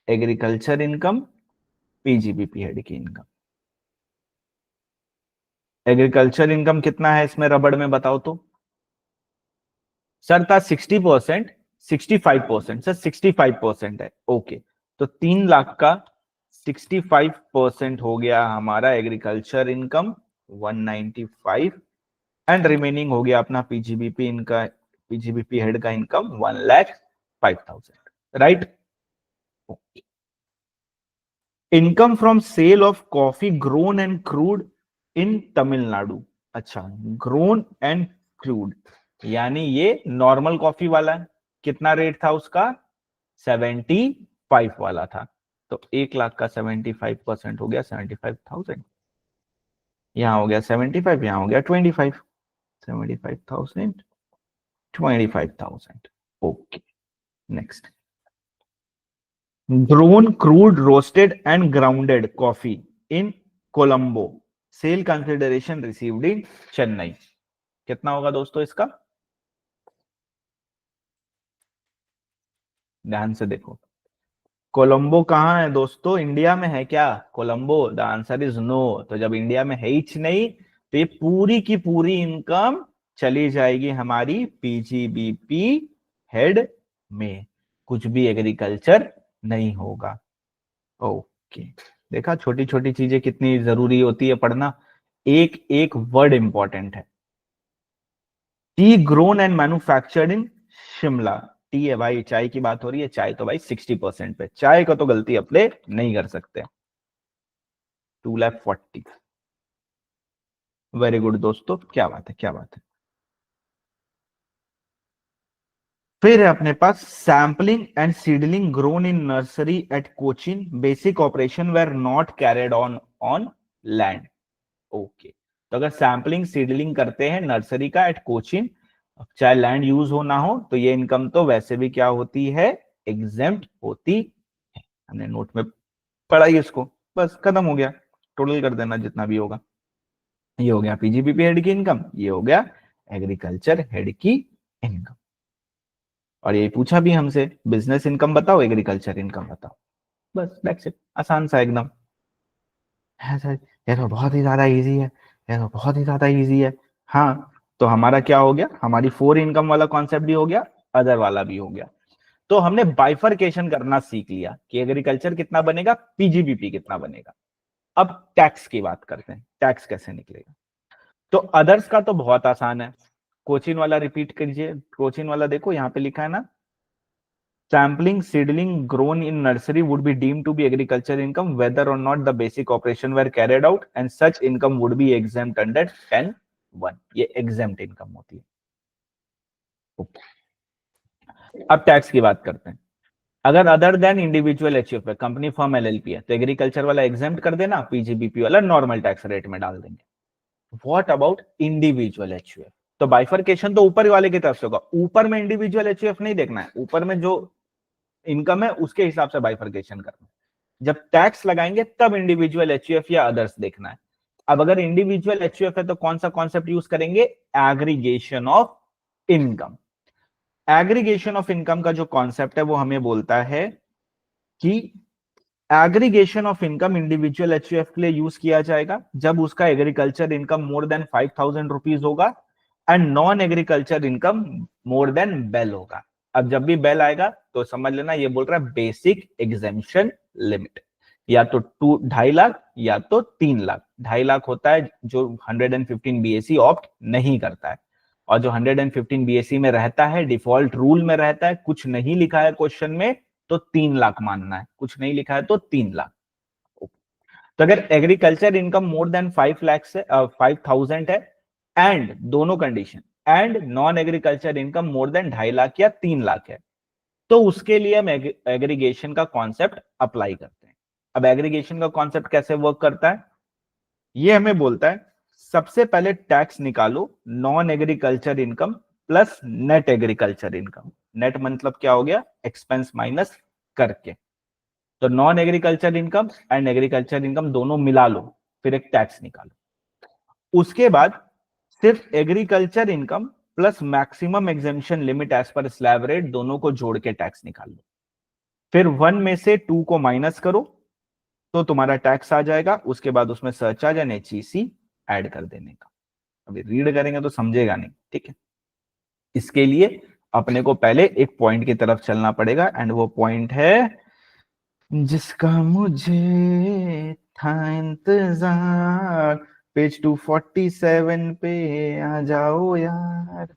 Speaker 1: एग्रीकल्चर इनकम, पीजीबीपी हेड की इनकम। एग्रीकल्चर इनकम कितना है इसमें रबड़ में, बताओ तो? सर था 60%, 65%, सर 65% है। ओके, तो 3 लाख का 65% हो गया हमारा एग्रीकल्चर इनकम 195, एंड रिमेनिंग हो गया अपना पीजीबीपी इनका, पीजीबीपी हेड का income 1,05,000, right? Income from sale of coffee grown and cured in Tamil Nadu. अच्छा, ग्रोन एंड क्रूड यानी ये नॉर्मल कॉफी वाला है, कितना रेट था उसका? 75 वाला था। तो 1 लाख का 75% हो गया 75,000, यहां हो गया 75, यहां हो गया 25, 75,000, 25,000। Okay, next. Grown crude roasted and grounded coffee in Colombo, sale consideration received in Chennai. कितना होगा दोस्तों इसका? ध्यान से देखो, कोलंबो कहाँ है दोस्तों? इंडिया में है क्या Colombo? The answer is no. तो जब इंडिया में है ही नहीं, तो ये पूरी की पूरी इनकम चली जाएगी हमारी पीजीबीपी हेड में, कुछ भी एग्रीकल्चर नहीं होगा। ओके, देखा छोटी छोटी चीजें कितनी जरूरी होती है पढ़ना, एक एक वर्ड इंपॉर्टेंट है। T grown and manufactured in Shimla, T है भाई, चाय की बात हो रही है, चाय तो भाई 60% पे, चाय का तो गलती अपने नहीं कर सकते। 2,40,000, वेरी गुड दोस्तों, क्या बात है, क्या बात है। फिर है अपने पास sampling and seedling grown in nursery at Cochin, basic operation were not carried on on land. Okay, तो अगर सैम्पलिंग सीडलिंग करते हैं नर्सरी का एट कोचिन, चाहे लैंड यूज हो ना हो, तो ये इनकम तो वैसे भी क्या होती है? एग्जेम्प्ट होती है। हमने नोट में पढ़ा ही इसको, बस खत्म हो गया, टोटल कर देना जितना भी होगा। ये हो गया पीजीबीपी हेड की इनकम, ये हो गया एग्रीकल्चर हेड की इनकम। और ये पूछा भी हमसे बिजनेस इनकम बताओ, एग्रीकल्चर इनकम बताओ, बस दैट्स इट, आसान सा एकदम है सर। ये तो बहुत ही ज्यादा इजी है, ये तो बहुत ही ज्यादा इजी है। हाँ, तो हमारा क्या हो गया? हमारी 4 इनकम वाला कॉन्सेप्ट भी हो गया, अदर वाला भी हो गया। तो हमने बाइफरकेशन करना सीख लिया कि एग्रीकल्चर कितना बनेगा, पीजीबीपी कितना बनेगा। अब टैक्स की बात करते हैं, टैक्स कैसे निकलेगा। तो अदर्स का तो बहुत आसान है, कोचिन वाला रिपीट कीजिए, कोचिन वाला देखो यहाँ पे लिखा है ना, sampling seedling grown in nursery would be deemed to be agriculture income whether or not the basic operation were carried out, and such income would be exempt under 10(1). ये exempt income होती है। अब टैक्स की बात करते हैं। अगर other than individual HUF है, कंपनी फर्म एलएलपी है, तो एग्रीकल्चर वाला एग्जेम्प्ट कर देना, पीजीबीपी वाला नॉर्मल टैक्स रेट में डाल देंगे। What about individual HUF? तो बाइफर्केशन तो ऊपर वाले की तरफ से होगा, ऊपर में इंडिविजुअल एचयूएफ नहीं देखना है, ऊपर में जो इनकम है उसके हिसाब से बाइफर्केशन करना है। जब टैक्स लगाएंगे तब इंडिविजुअल एचयूएफ या अदर्स देखना है। अब अगर इंडिविजुअल एचयूएफ है तो कौन सा कॉन्सेप्ट यूज करेंगे? Aggregation of income. Aggregation of income का जो कॉन्सेप्ट है वो हमें बोलता है कि aggregation of income individual HUF के लिए यूज किया जाएगा जब उसका agriculture income more than 5,000 rupees होगा and non agriculture income more than BEL होगा। अब जब भी बेल आएगा तो समझ लेना ये बोल रहा है बेसिक एग्जेम्पशन लिमिट, या तो 2.5 लाख या तो 3 लाख। 2.5 लाख होता है जो 115 बीएसई ऑप्ट नहीं करता है, और जो 115 बीएसई में रहता है, डिफॉल्ट रूल में रहता है, कुछ नहीं लिखा है क्वेश्चन में तो 3 लाख मानना है, कुछ नहीं लिखा है तो 3 लाख। तो अगर agriculture income more then 5 lakh से 5,000 है, एंड दोनों condition, and non agriculture income more then 2.5 lakh या 3 लाख है, तो उसके लिए हम एग्रीगेशन का कॉन्सेप्ट अप्लाई करते हैं। अब एग्रीगेशन का कॉन्सेप्ट कैसे वर्क करता है? ये हमें बोलता है सबसे पहले टैक्स निकालो non agriculture income plus net agriculture income. Net मतलब क्या हो गया? एक्सपेंस माइनस करके। तो non agriculture income and agriculture income दोनों मिला लो, फिर एक टैक्स निकालो। उसके बाद सिर्फ agriculture income plus maximum exemption limit as per slab rate दोनों को जोड़ के टैक्स निकाल लो। फिर 1 में से 2 को माइनस करो तो तुम्हारा टैक्स आ जाएगा। उसके बाद उसमें सरचार्ज एंड एचईसी ऐड कर देने का। अभी रीड करेंगे तो समझेगा नहीं, ठीक है। इसके लिए अपने को पहले एक पॉइंट की तरफ चलना पड़ेगा, एंड वो पॉइंट है जिसका मुझे था इंतजार। पेज 247 पे आ जाओ यार,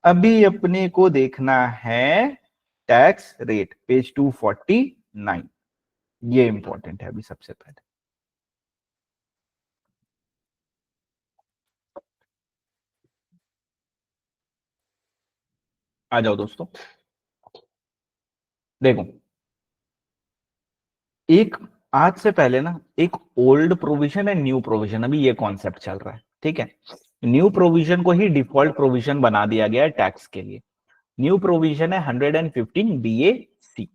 Speaker 1: अभी अपने को देखना है टैक्स रेट, पेज 249। ये इंपॉर्टेंट है अभी सबसे पहले। आ जाओ दोस्तों, देखो एक आज से पहले ना एक ओल्ड प्रोविजन है, न्यू प्रोविजन, अभी ये कॉन्सेप्ट चल रहा है, ठीक है। न्यू प्रोविजन को ही डिफॉल्ट प्रोविजन बना दिया गया है टैक्स के लिए। न्यू प्रोविजन है 115 BAC।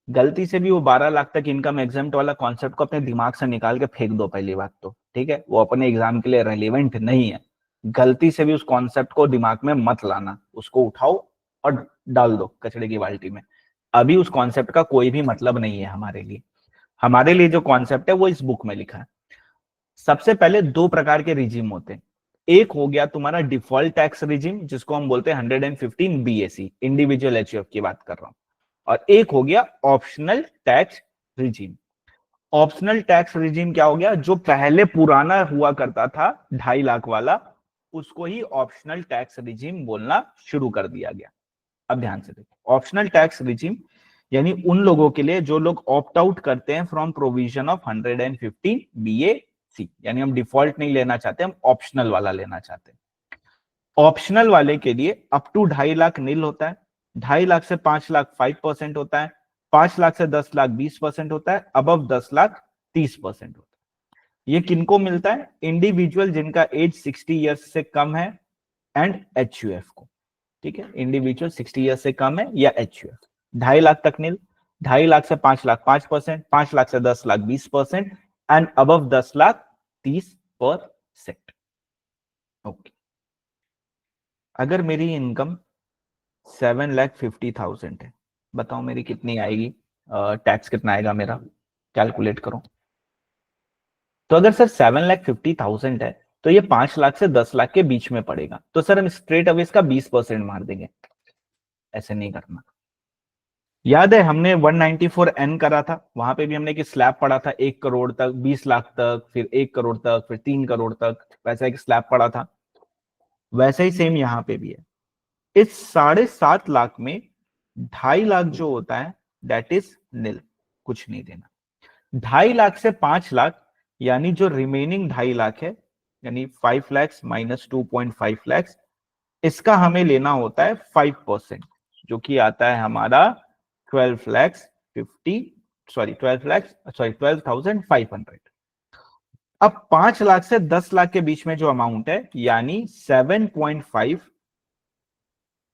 Speaker 1: गलती से भी वो 12 लाख तक इनकम एग्जेम्प्ट वाला कॉन्सेप्ट को अपने दिमाग से निकाल के फेंक दो, पहली बात तो, ठीक है। वो अपने एग्जाम के लिए रेलिवेंट नहीं है। गलती से भी उस कॉन्सेप्ट को दिमाग में मत लाना, उसको उठाओ और डाल दो कचड़े की बाल्टी में। अभी उस कॉन्सेप्ट का कोई भी मतलब नहीं है हमारे लिए। हमारे लिए जो कॉन्सेप्ट है वो इस बुक में लिखा है। सबसे पहले दो प्रकार के रिजीम होते हैं। एक हो गया तुम्हारा डिफॉल्ट टैक्स रिजीम, जिसको हम बोलते हैं 115 BAC, इंडिविजुअल एचयूएफ की बात कर रहा हूं। और एक हो गया optional tax regime. Optional tax regime क्या हो गया? जो पहले पुराना हुआ करता था 2.5 लाख वाला, उसको ही ऑप्शनल टैक्स रिजीम बोलना शुरू कर दिया गया। अब ध्यान से देखो, ऑप्शनल टैक्स रिजीम यानी उन लोगों के लिए जो लोग ऑप्ट आउट करते हैं फ्रॉम प्रोविजन ऑफ 115 BAC, यानी हम डिफॉल्ट नहीं लेना चाहते, हम ऑप्शनल वाला लेना चाहते हैं। ऑप्शनल वाले के लिए अप टू 2.5 लाख नील होता है, 2.5 लाख से 5 लाख 5% होता है, 5 लाख से 10 लाख 20% होता है, अबव 10 लाख 30% होता है। ये किनको मिलता है? इंडिविजुअल जिनका एज 60 ईयर्स से कम है एंड एचयूएफ को, ठीक है। इंडिविजुअल 60 ईयर्स से कम है या एचयूएफ। 2.5 लाख तक नील, 2.5 लाख से 5 लाख 5%, 5 लाख से 10 lakh 20% and above 10 lakh 30%। Okay, अगर मेरी इनकम 7,50,000 है, बताओ मेरी कितनी आएगी? टैक्स कितना आएगा मेरा? कैलकुलेट करो। तो अगर सर 7,50,000 है तो ये 5 लाख से 10 लाख के बीच में पड़ेगा, तो सर हम स्ट्रेट अवे इसका 20% मार देंगे। ऐसे नहीं करना। याद है हमने 194N करा था, वहां पे भी हमने कि स्लैब पड़ा था 1 करोड़ तक, 20 लाख तक, फिर 1 करोड़ तक, फिर 3 करोड़ तक, वैसा एक स्लैब पड़ा था। वैसे ही सेम यहाँ पे भी है। इस 7.5 लाख में 2.5 लाख जो होता है दैट इज निल, कुछ नहीं देना। 2.5 लाख से 5 लाख यानी जो रिमेनिंग 2.5 लाख है, यानी 5 lakhs माइनस 2.5 lakhs, इसका हमें लेना होता है 5%। जो कि आता है हमारा 12,500। अब 5 लाख से 10 लाख के बीच में जो अमाउंट है, यानी 7.5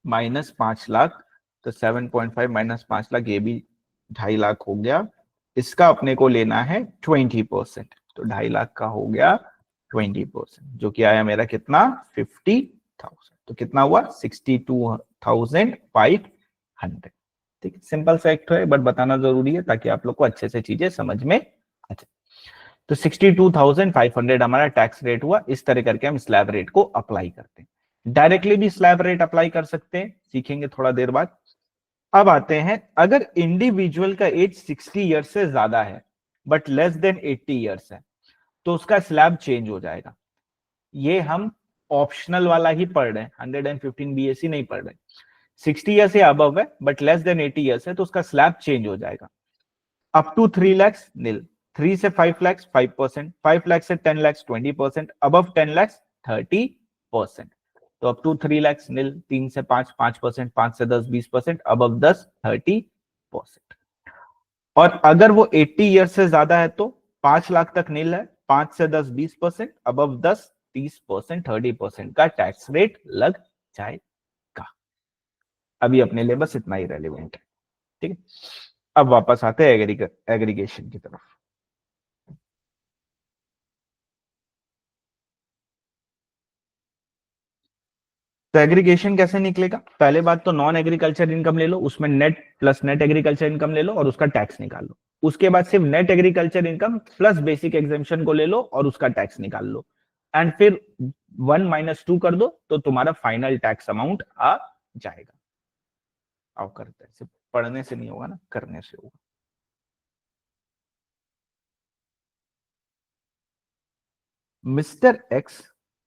Speaker 1: -5 लाख, तो 7.5 -5 लाख, ये भी 2.5 लाख हो गया। इसका अपने को लेना है 20%, तो 2.5 लाख का हो गया 20%, जो कि आया मेरा कितना 50,000। तो कितना हुआ 62,500। ठीक है, सिंपल फैक्ट है बट बताना जरूरी है ताकि आप लोग को अच्छे से चीजें समझ में आ जाए। तो 62,500 हमारा टैक्स रेट हुआ। इस तरह करके हम स्लैब रेट को अप्लाई करते हैं। डायरेक्टली भी स्लैब रेट अप्लाई कर सकते हैं, सीखेंगे थोड़ा देर बाद। अब आते हैं, अगर इंडिविजुअल का एज 60 ईयर्स से ज्यादा है बट लेस देन 80 ईयर्स है, तो उसका स्लैब चेंज हो जाएगा। ये हम ऑप्शनल वाला ही पढ़ रहे हैं, 115 बीएससी नहीं पढ़ रहे। 60 ईयर से अबव है बट लेस देन 80 ईयर्स है, तो उसका स्लैब चेंज हो जाएगा। अप टू 3 lakhs नील, 3 से 5 lakhs 5%, 5 lakhs से 10 lakhs 20%, अबव 10 lakhs 30%। तो अप टू 3 lakhs नील, 3 से 5 5%, 5 से 10 20%, अबव 10 30%। और अगर वो 80 ईयर से ज्यादा है तो 5 लाख तक नील है, 5 से 10 20%, अबव 10 30%, 30% का टैक्स रेट लग जाएगा। अभी अपने लिए बस इतना ही रेलिवेंट है। ठीक है, अब वापस आते हैं एग्रीगेशन की तरफ। तो एग्रीगेशन कैसे निकलेगा? पहले बात तो नॉन एग्रीकल्चर इनकम ले लो, उसमें net plus net agriculture income ले लो और उसका टैक्स निकाल लो। उसके बाद सिर्फ net agriculture income plus basic exemption को ले लो और उसका टैक्स निकाल लो। एंड फिर 1 - 2 कर दो तो तुम्हारा फाइनल टैक्स अमाउंट आ जाएगा। आओ करते हैं, सिर्फ पढ़ने से नहीं होगा ना, करने से होगा। Mr. X,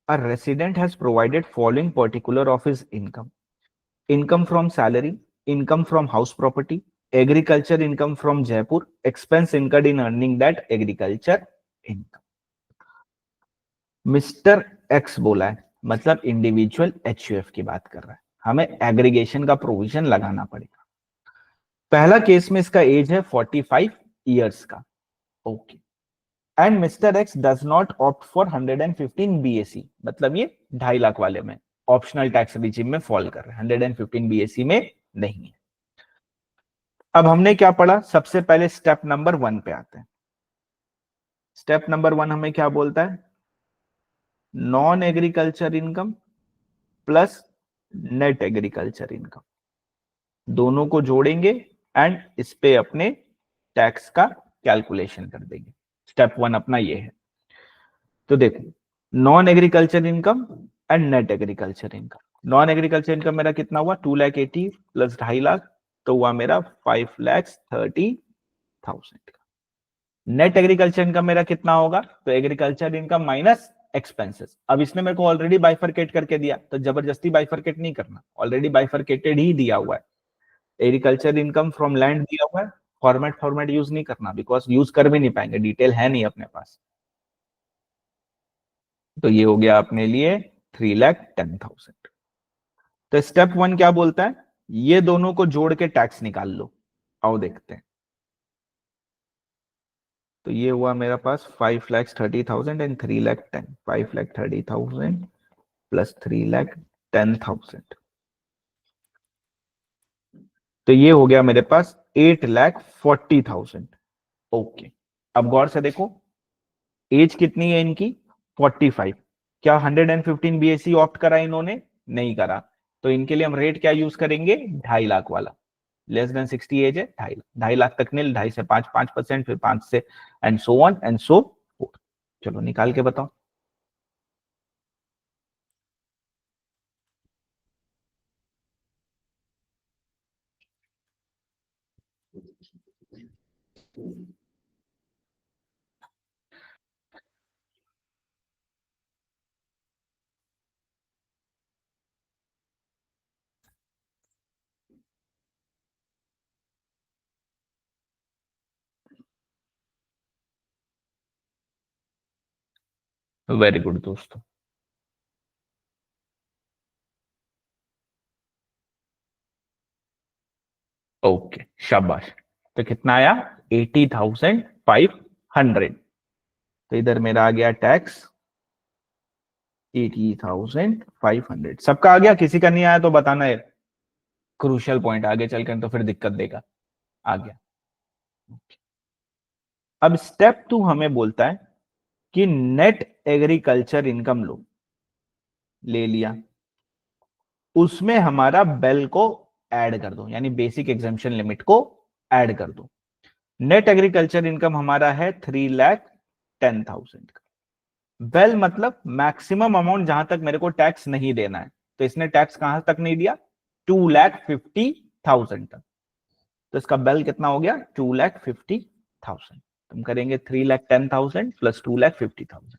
Speaker 1: a resident, has provided following particular of his income: income from salary, income from house property, agriculture income from Jaipur, expense incurred in earning that agriculture income. Mister x बोला है, मतलब individual HUF की बात कर रहा है, हमें aggregation का प्रोविजन लगाना पड़ेगा। पहला केस में इसका एज है 45 ईयर्स का। Okay, and mister x does not opt for 115 BSE, मतलब ये 2.5 लाख वाले में ऑप्शनल टैक्स रिजिम में फॉल कर रहे हैं, 115 बीएसई में नहीं है। अब हमने क्या पढ़ा? सबसे पहले स्टेप नंबर 1 पे आते हैं। स्टेप नंबर 1 हमें क्या बोलता है? Non agriculture income plus net agriculture income, दोनों को जोड़ेंगे एंड इस पे अपने टैक्स का कैलकुलेशन कर देंगे। स्टेप 1 अपना ये है। तो देखो, non agriculture income and net agriculture income. Non agriculture income मेरा कितना हुआ? 2,80,000 प्लस 2.5 लाख, तो हुआ मेरा 5,30,000 का। नेट एग्रीकल्चर इनकम मेरा कितना होगा? तो एग्रीकल्चर इनकम माइनस एक्सपेंसेस। अब इसने मेरे को ऑलरेडी बाइफरकेट करके दिया, तो जबरदस्ती बाइफरकेट नहीं करना, ऑलरेडी बाइफरकेटेड ही दिया हुआ है। एग्रीकल्चर इनकम फ्रॉम लैंड दिया हुआ है, फॉर्मेट फॉर्मेट यूज नहीं करना, बिकॉज यूज कर भी नहीं पाएंगे, डिटेल है नहीं अपने पास। तो ये हो गया अपने लिए 3,10,000। तो स्टेप 1 क्या बोलता है? ये दोनों को जोड़ के टैक्स निकाल लो। आओ देखते हैं। तो ये हुआ मेरा पास 5,30,000 एंड 3,10,000, 5,30,000 प्लस 3,10,000, तो ये हो गया मेरे पास 8,40,000। ओके, अब गौर से देखो, एज कितनी है इनकी? 45। क्या 115 बीएससी ऑप्ट करा इन्होंने? नहीं करा। तो इनके लिए हम रेट क्या यूज करेंगे? 2.5 लाख वाला। लेस देन 60 एज है, 2.5 लाख, 2.5 लाख तक नील, 2.5 से 5 5%, फिर 5 से and so on and so fourth. चलो निकाल के बताओ। वेरी गुड दोस्तों। ओके, शाबाश। तो कितना आया? 80,500। तो इधर मेरा आ गया टैक्स 80,500। सबका आ गया, किसी का नहीं आया तो बताना है। क्रूशियल पॉइंट आगे चलकर तो फिर दिक्कत देगा। आ गया। अब स्टेप 2 हमें बोलता है कि नेट एग्रीकल्चर इनकम लो। ले लिया। उसमें हमारा बेल को ऐड कर दो, यानी बेसिक एग्जाम्पशन लिमिट को ऐड कर दो। नेट एग्रीकल्चर इनकम हमारा है 3,10,000 का। वेल मतलब मैक्सिमम अमाउंट जहां तक मेरे को टैक्स नहीं देना है। तो इसने टैक्स कहां तक नहीं दिया? 2,50,000 तक। तो इसका बेल कितना हो गया? 2,50,000। तुम करेंगे 3,10,000 प्लस 2,50,000।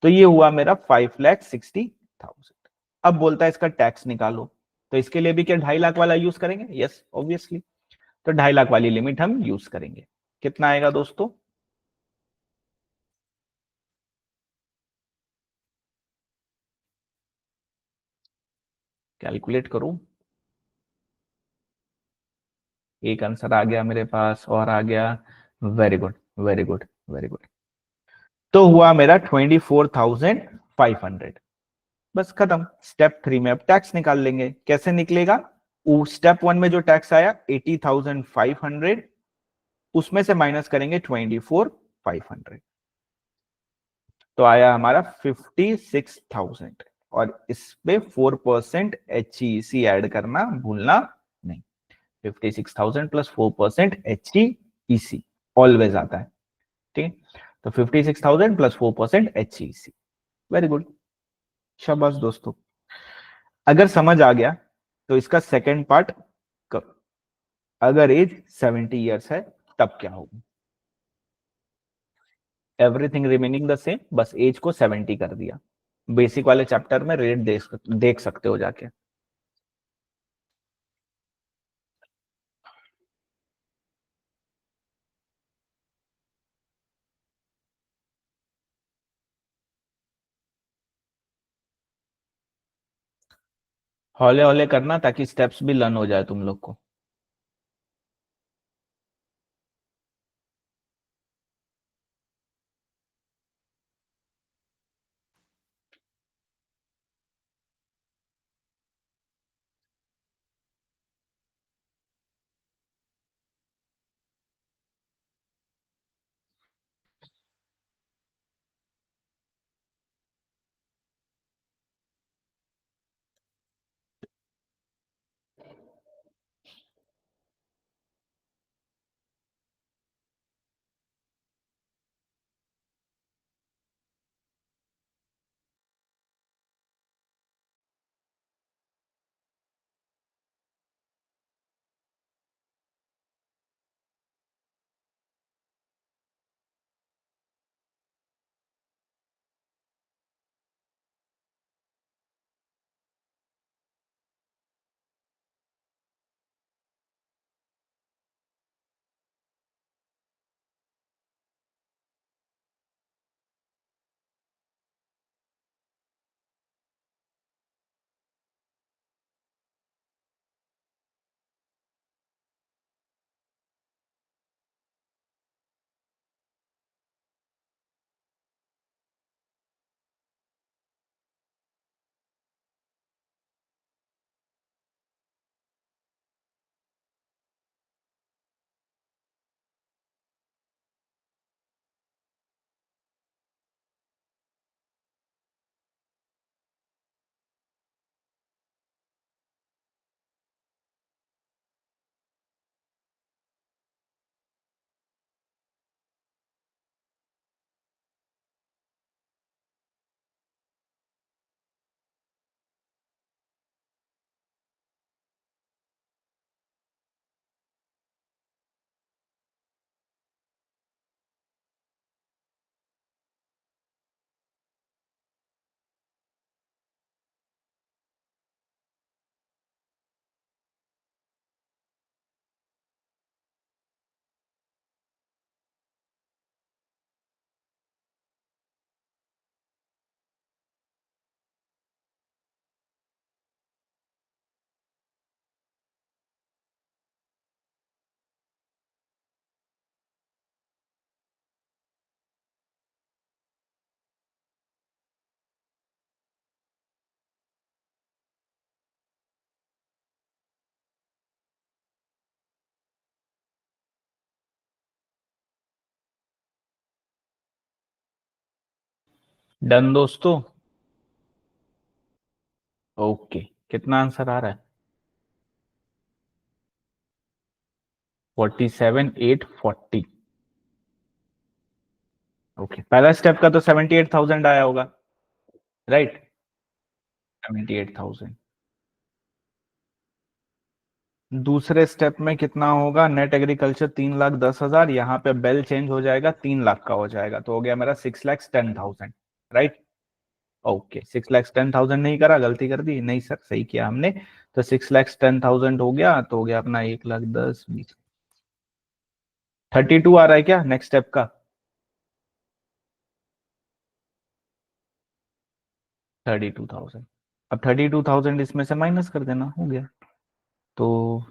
Speaker 1: तो ये हुआ मेरा 5,60,000। अब बोलता है इसका टैक्स निकालो। तो इसके लिए भी क्या 2.5 लाख वाला यूज करेंगे? Yes obviously. तो 2.5 लाख वाली लिमिट हम यूज करेंगे। कितना आएगा दोस्तों? कैलकुलेट करूं। एक आंसर आ गया मेरे पास और आ गया। Very good, very good, very good. तो हुआ मेरा 24,500। बस खत्म। स्टेप 3 में अब टैक्स निकाल लेंगे। कैसे निकलेगा? स्टेप 1 में जो टैक्स आया 80,500, उसमें से माइनस करेंगे 24,500। तो आया हमारा 56,000। और इस पे 4% HEC ऐड करना भूलना नहीं। 56,000 प्लस 4% HEC ऑलवेज आता है। ठीक है। तो 56,000 प्लस 4% HEC। वेरी गुड, शाबाश दोस्तों। अगर समझ आ गया तो इसका सेकेंड पार्ट करो। अगर एज 70 ईयर्स है तब क्या होगा? एवरीथिंग रिमेनिंग द सेम, बस एज को 70 कर दिया। बेसिक वाले चैप्टर में रेट देख सकते हो जाके। हौले हौले करना ताकि स्टेप्स भी लर्न हो जाए तुम लोग को। डन दोस्तों। ओके, कितना आंसर आ रहा है? 47,840। ओके, पहला स्टेप का तो 78,000 आया होगा, राइट? 78,000। दूसरे स्टेप में कितना होगा? नेट एग्रीकल्चर 3,10,000, यहाँ पे बेल चेंज हो जाएगा, 3 लाख का हो जाएगा, तो हो गया मेरा 6,10,000, राइट? ओके, 6,10,000 नहीं करा, गलती कर दी, नहीं सर सही किया हमने। तो 6,10,000 हो गया, तो हो गया अपना 1,10,20। 32 आ रहा है क्या नेक्स्ट स्टेप का? 32,000। अब 32,000 इसमें से माइनस कर देना, हो गया। तो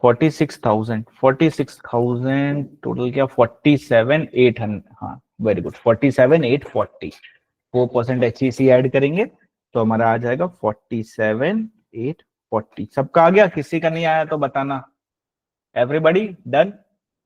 Speaker 1: 46,000 टोटल क्या? 47,800, हाँ वेरी गुड, 47,840। 4% HEC ऐड करेंगे तो हमारा आ जाएगा 47,840। सबका आ गया? किसी का नहीं आया तो बताना। Everybody done?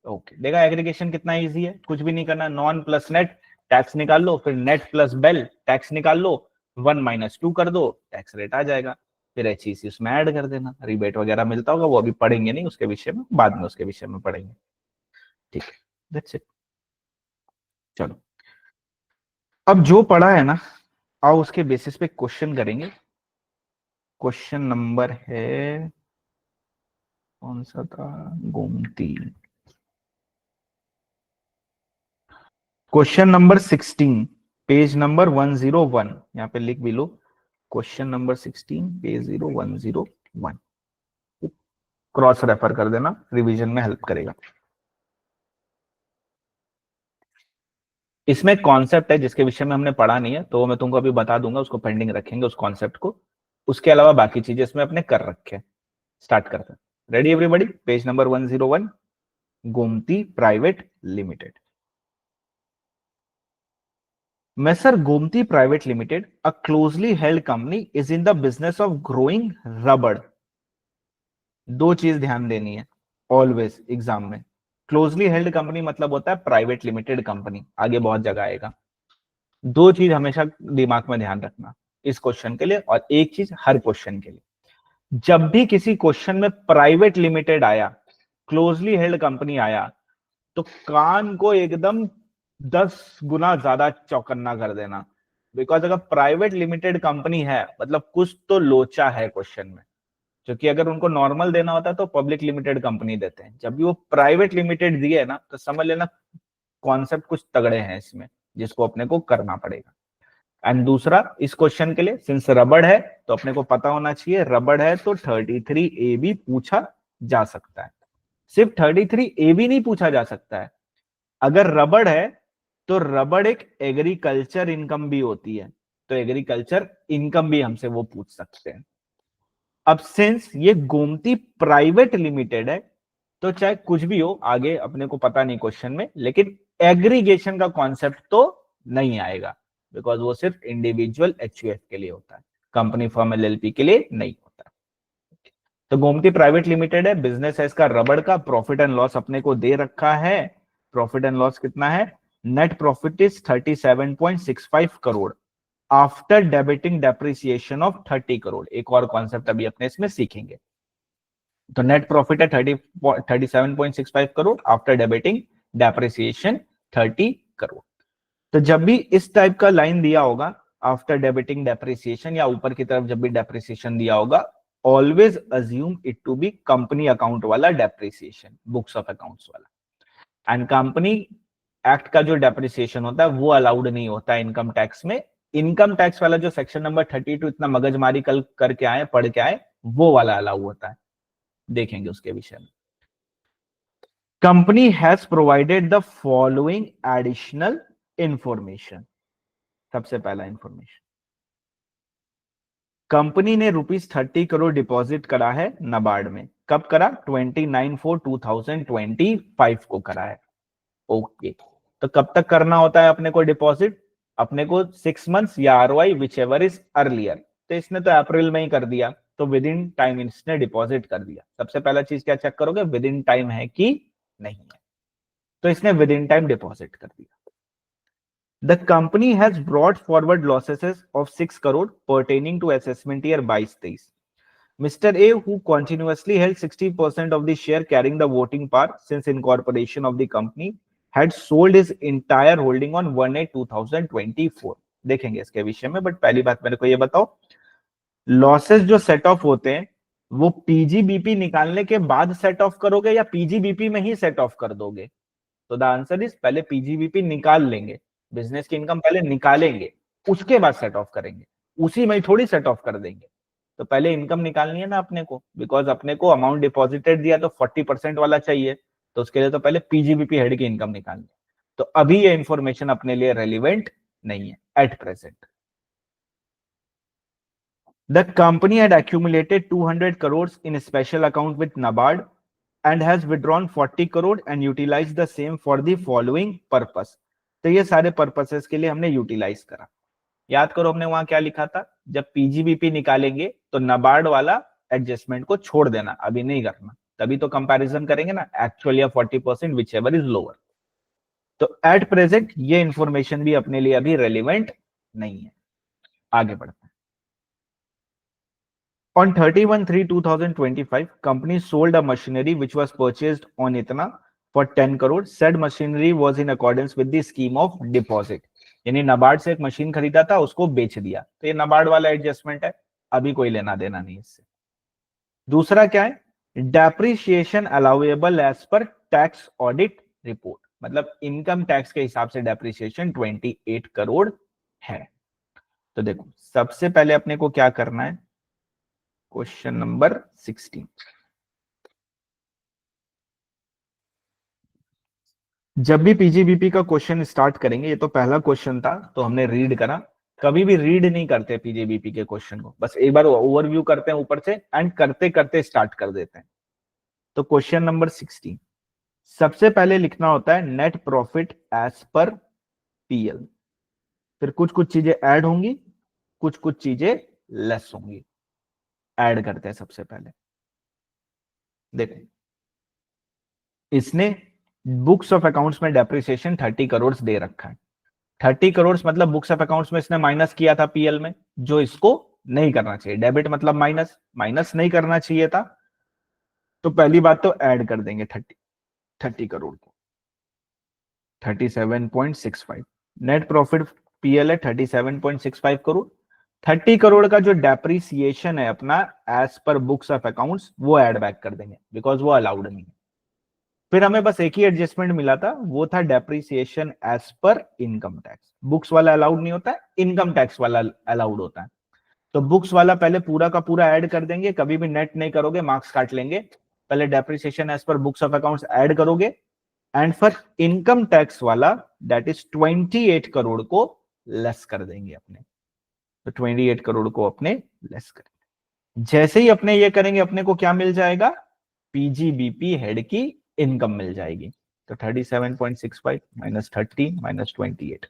Speaker 1: ओके, देखा एग्रीगेशन कितना इजी है, कुछ भी नहीं करना। नॉन प्लस नेट, टैक्स निकाल लो, फिर नेट प्लस बेल, टैक्स निकाल लो, 1 - 2 कर दो, टैक्स रेट आ जाएगा। फिर HEC उसमें ऐड कर देना। रिबेट वगैरह मिलता होगा, वो अभी पढ़ेंगे नहीं उसके विषय में, बाद में उसके विषय में पढ़ेंगे। ठीक है, दैट्स इट। चलो, अब जो पढ़ा है ना, आओ उसके बेसिस पे क्वेश्चन करेंगे। क्वेश्चन नंबर है, कौन सा था? Gomti. Question number 16, page number 101, यहाँ पे लिख भी लो। Question number 16, page 0101। Cross refer कर देना, रिवीजन में हेल्प करेगा। इसमें कॉन्सेप्ट है जिसके विषय में हमने पढ़ा नहीं है, तो मैं तुमको अभी बता दूंगा, उसको पेंडिंग रखेंगे उस कॉन्सेप्ट को। उसके अलावा बाकी चीजें इसमें अपने कर रखे हैं। स्टार्ट करते हैं। Ready everybody? Page number 101, Gomti private limited. Messer Gomti Private Limited, a closely held company, is in the business of growing rubber. दो चीज ध्यान देनी है ऑलवेज एग्जाम में। क्लोजली हेल्ड कंपनी मतलब होता है प्राइवेट लिमिटेड कंपनी, आगे बहुत जगह आएगा। दो चीज हमेशा दिमाग में ध्यान रखना इस क्वेश्चन के लिए, और एक चीज हर क्वेश्चन के लिए। जब भी किसी क्वेश्चन में प्राइवेट लिमिटेड आया, क्लोजली हेल्ड कंपनी आया, तो कान को एकदम 10 गुना ज्यादा चौकन्ना कर देना। बिकॉज अगर प्राइवेट लिमिटेड कंपनी है मतलब कुछ तो लोचा है क्वेश्चन में। क्योंकि अगर उनको नॉर्मल देना होता है तो पब्लिक लिमिटेड कंपनी देते हैं, जब भी वो प्राइवेट लिमिटेड दिए ना तो समझ लेना कॉन्सेप्ट कुछ तगड़े हैं इसमें, जिसको अपने को करना पड़ेगा। एंड दूसरा, इस क्वेश्चन के लिए सिंस रबड़ है तो अपने को पता होना चाहिए, रबड़ है तो 33A भी पूछा जा सकता है। सिर्फ 33A भी नहीं पूछा जा सकता है, अगर रबड़ है तो रबड़ एक एग्रीकल्चर इनकम भी होती है, तो एग्रीकल्चर इनकम भी हमसे वो पूछ सकते हैं। अब सिंस ये गोमती प्राइवेट लिमिटेड है, तो चाहे कुछ भी हो आगे अपने को पता नहीं क्वेश्चन में, लेकिन एग्रीगेशन का कॉन्सेप्ट तो नहीं आएगा, बिकॉज वो सिर्फ इंडिविजुअल HUF के लिए होता है, कंपनी फर्म LLP के लिए नहीं होता। तो गोमती प्राइवेट लिमिटेड है, बिजनेस है इसका रबड़ का। प्रॉफिट एंड लॉस अपने को दे रखा है। प्रॉफिट एंड लॉस कितना है? Net profit is 37.65 crore after debiting depreciation of 30 crore. एक और कॉन्सेप्ट अभी अपने इसमें सीखेंगे। तो नेट प्रॉफिट है 37.65 crore after debiting depreciation 30 crore. तो जब भी इस टाइप का लाइन दिया होगा आफ्टर डेबिटिंग डेप्रिसिएशन, या ऊपर की तरफ जब भी डेप्रिसिएशन दिया होगा, always assume it to be company account वाला डेप्रिसिएशन, बुक्स ऑफ अकाउंट्स वाला। एंड कंपनी एक्ट का जो डेप्रिसिएशन होता है वो अलाउड नहीं होता है इनकम टैक्स में। इनकम टैक्स वाला जो सेक्शन नंबर 32 इतना मगजमारी कल करके आए, पढ़ के आए, वो वाला अलाउ होता है, देखेंगे उसके विषय में। Company has provided the following additional information. सबसे पहला इंफॉर्मेशन, कंपनी ने ₹30 करोड़ डिपॉजिट करा है नबार्ड में। कब करा? 29/4/2025 को करा है। ओके, तो कब तक करना होता है अपने को डिपॉजिट? अपने को 6 मंथ्स या ROI which ever is earlier. तो इसने तो अप्रैल में ही कर दिया, तो विद इन टाइम इसने डिपॉजिट कर दिया। सबसे पहला चीज क्या चेक करोगे? विद इन टाइम है कि नहीं है। तो इसने विद इन टाइम डिपॉजिट कर दिया। The company has brought forward losses of 6 crore pertaining to assessment year 22-23. Mr. A, who continuously held 60% of the share carrying the voting power since incorporation of the company, had sold his entire holding on 1/8/2024. देखेंगे इसके विषय में, but पहली बात मेरे को ये बताओ, लॉसेस जो सेट ऑफ होते हैं वो पीजीबीपी निकालने के बाद सेट ऑफ करोगे या पीजीबीपी में ही सेट ऑफ कर दोगे? तो द आंसर इज पहले पीजीबीपी निकाल लेंगे, बिजनेस की इनकम पहले निकालेंगे, उसके बाद सेट ऑफ करेंगे, उसी में थोड़ी सेट ऑफ कर देंगे। तो पहले इनकम निकालनी है ना अपने को, बिकॉज अपने को अमाउंट डिपॉजिटेड दिया तो 40% वाला चाहिए, तो उसके लिए तो पहले पीजीबीपी हेड की इनकम निकालनी है। तो अभी ये इंफॉर्मेशन अपने लिए रेलिवेंट नहीं है at present. The company had accumulated 200 crores in a special account with NABARD and has withdrawn 40 crore and utilized the same for the following purpose. तो ये सारे पर्पसेस के लिए हमने यूटिलाइज करा। याद करो हमने वहां क्या लिखा था, जब पीजीबीपी निकालेंगे तो नबार्ड वाला एडजस्टमेंट को छोड़ देना, अभी नहीं करना, तभी तो कंपैरिजन करेंगे ना, एक्चुअल या 40% विच एवर इज लोअर। तो एट प्रेजेंट ये इंफॉर्मेशन भी अपने लिए अभी रेलिवेंट नहीं है। आगे बढ़ते हैं। On 31/3/2025, company sold a machinery which was purchased on Itna for 10 crore. Said machinery was in accordance with the scheme of deposit. यानी नबार्ड से एक मशीन खरीदा था, उसको बेच दिया, तो ये नबार्ड वाला एडजस्टमेंट है, अभी कोई लेना देना नहीं इससे। दूसरा क्या है, depreciation allowable as per tax audit report, मतलब इनकम टैक्स के हिसाब से डेप्रिसिएशन 28 करोड़ है। तो देखो सबसे पहले अपने को क्या करना है, क्वेश्चन नंबर 16। जब भी पीजीबीपी का क्वेश्चन स्टार्ट करेंगे, ये तो पहला क्वेश्चन था तो हमने रीड करा, कभी भी रीड नहीं करते पीजीबीपी के क्वेश्चन को, बस एक बार ओवरव्यू करते हैं ऊपर से एंड करते करते स्टार्ट कर देते हैं। तो क्वेश्चन नंबर 16, सबसे पहले लिखना होता है net profit as per PL, फिर कुछ कुछ चीजें ऐड होंगी, कुछ कुछ चीजें लेस होंगी। ऐड करते हैं सबसे पहले। देखो इसने बुक्स ऑफ अकाउंट्स में डेप्रिसिएशन 30 करोड़ दे रखा है। 30 करोड़ मतलब बुक्स ऑफ अकाउंट्स में इसने माइनस किया था पीएल में, जो इसको नहीं करना चाहिए। डेबिट मतलब माइनस, माइनस नहीं करना चाहिए था, तो पहली बात तो ऐड कर देंगे 30 करोड़ को, 37.65। नेट प्रॉफिट पीएल है 37.65 करोड़। 30 करोड़ का जो डेप्रिसिएशन है अपना as per books of accounts, वो ऐड बैक कर देंगे, बिकॉज वो अलाउड नहीं है। फिर हमें बस एक ही एडजस्टमेंट मिला था, वो था depreciation as per income tax. Books वाला अलाउड नहीं होता है, इनकम टैक्स वाला अलाउड होता है। तो बुक्स वाला पहले पूरा का पूरा ऐड कर देंगे, कभी भी नेट नहीं करोगे, मार्क्स काट लेंगे। पहले depreciation as per books of accounts add करोगे, एंड फिर इनकम टैक्स वाला दैट इज 28 करोड़ को लेस कर देंगे अपने। तो 28 करोड़ को अपने लेस करेंगे। जैसे ही अपने ये करेंगे, अपने को क्या मिल जाएगा, पीजीबीपी हेड की इनकम मिल जाएगी। तो 37.65 minus 30 minus 28,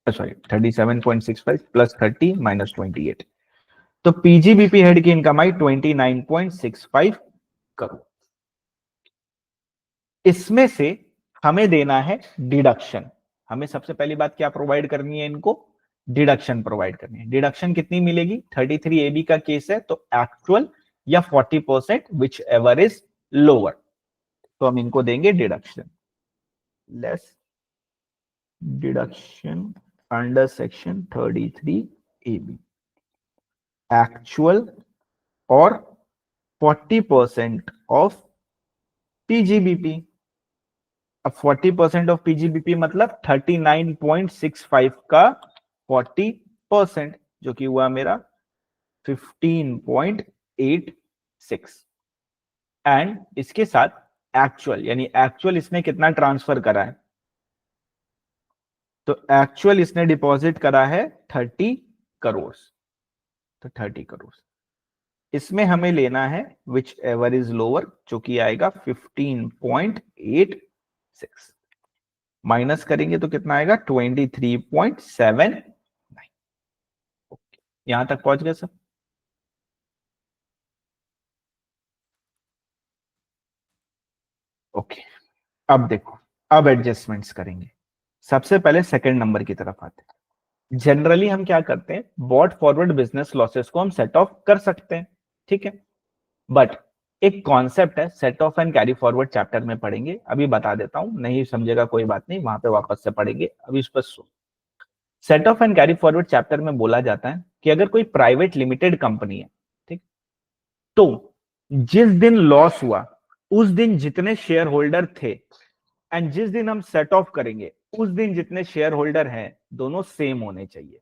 Speaker 1: sorry 37.65 plus 30 minus 28, तो पीजीबीपी हेड की इनकम आई 29.65 करोड़। इसमें से हमें देना है डिडक्शन। हमें सबसे पहली बात क्या प्रोवाइड करनी है, इनको डिडक्शन प्रोवाइड करनी है। डिडक्शन कितनी मिलेगी, 33 AB का केस है तो एक्चुअल या 40% विच एवर इज लोअर, तो हम इनको देंगे deduction. Less deduction under section 33 AB, actual और 40% ऑफ पीजीबीपी। अब 40% ऑफ पीजीबीपी मतलब 39.65 का 40%, जो कि हुआ मेरा 15.86। एंड इसके साथ एक्चुअल, यानी एक्चुअल इसने कितना ट्रांसफर करा है, तो एक्चुअल इसने डिपॉजिट करा है 30 करोड़। तो 30 करोड़ इसमें हमें लेना है विच एवर इज लोअर, जो कि आएगा 15.86, माइनस करेंगे तो कितना आएगा 23.79। यहां तक पहुंच गए सब? ओके, अब देखो, अब एडजस्टमेंट्स करेंगे। सबसे पहले सेकंड नंबर की तरफ आते हैं। जनरली हम क्या करते हैं, बॉट फॉरवर्ड बिजनेस लॉसेस को हम सेट ऑफ कर सकते हैं, ठीक है, बट एक कॉन्सेप्ट है, set off and carry forward chapter में पढ़ेंगे, अभी बता देता हूं, नहीं समझेगा कोई बात नहीं, वहां पे वापस से पढ़ेंगे, अभी इस पर सुन। Set off and carry forward chapter में बोला जाता है कि अगर कोई प्राइवेट लिमिटेड कंपनी है, ठीक, तो जिस दिन लॉस हुआ उस दिन जितने शेयर होल्डर थे एंड जिस दिन हम सेट ऑफ करेंगे उस दिन जितने शेयर होल्डर हैं दोनों सेम होने चाहिए।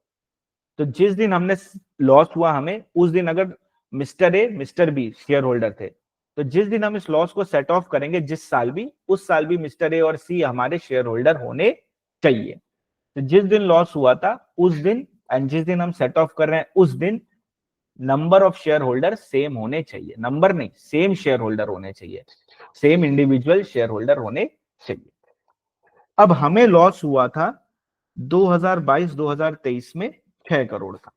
Speaker 1: तो जिस दिन हमने लॉस हुआ हमें, उस दिन अगर mister A mister B share holder थे, तो जिस दिन हम इस लॉस को सेट ऑफ करेंगे जिस साल भी, उस साल भी मिस्टर ए और सी हमारे शेयर होल्डर होने चाहिए। तो जिस दिन लॉस हुआ था उस दिन एंड जिस दिन हम सेट ऑफ कर रहे हैं उस दिन number of share holder same होने चाहिए, नंबर नहीं, सेम शेयर होल्डर होने चाहिए, सेम इंडिविजुअल शेयर होल्डर होने चाहिए। अब हमें लॉस हुआ था 2022-2023 में 6 करोड़ का।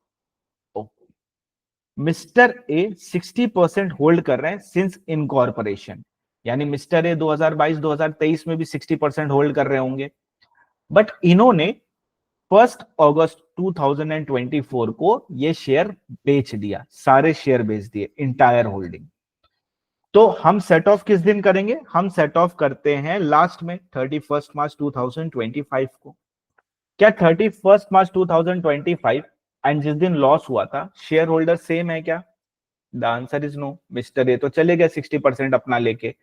Speaker 1: मिस्टर ए 60% होल्ड कर रहे हैं सिंस इनकॉर्पोरेशन, यानी मिस्टर ए 2022-2023 में भी 60% होल्ड कर रहे होंगे, बट इन्होंने 1 अगस्त 2024 को ये शेयर बेच दिया, सारे शेयर बेच दिए, इंटायर होल्डिंग। तो हम सेट ऑफ किस दिन करेंगे, हम सेट ऑफ करते हैं लास्ट में 31 मार्च 2025 को। क्या 31 मार्च 2025 एंड जिस दिन लॉस हुआ था शेयर होल्डर सेम है क्या? The answer is no, mister A तो चले गए 60% अपना लेके,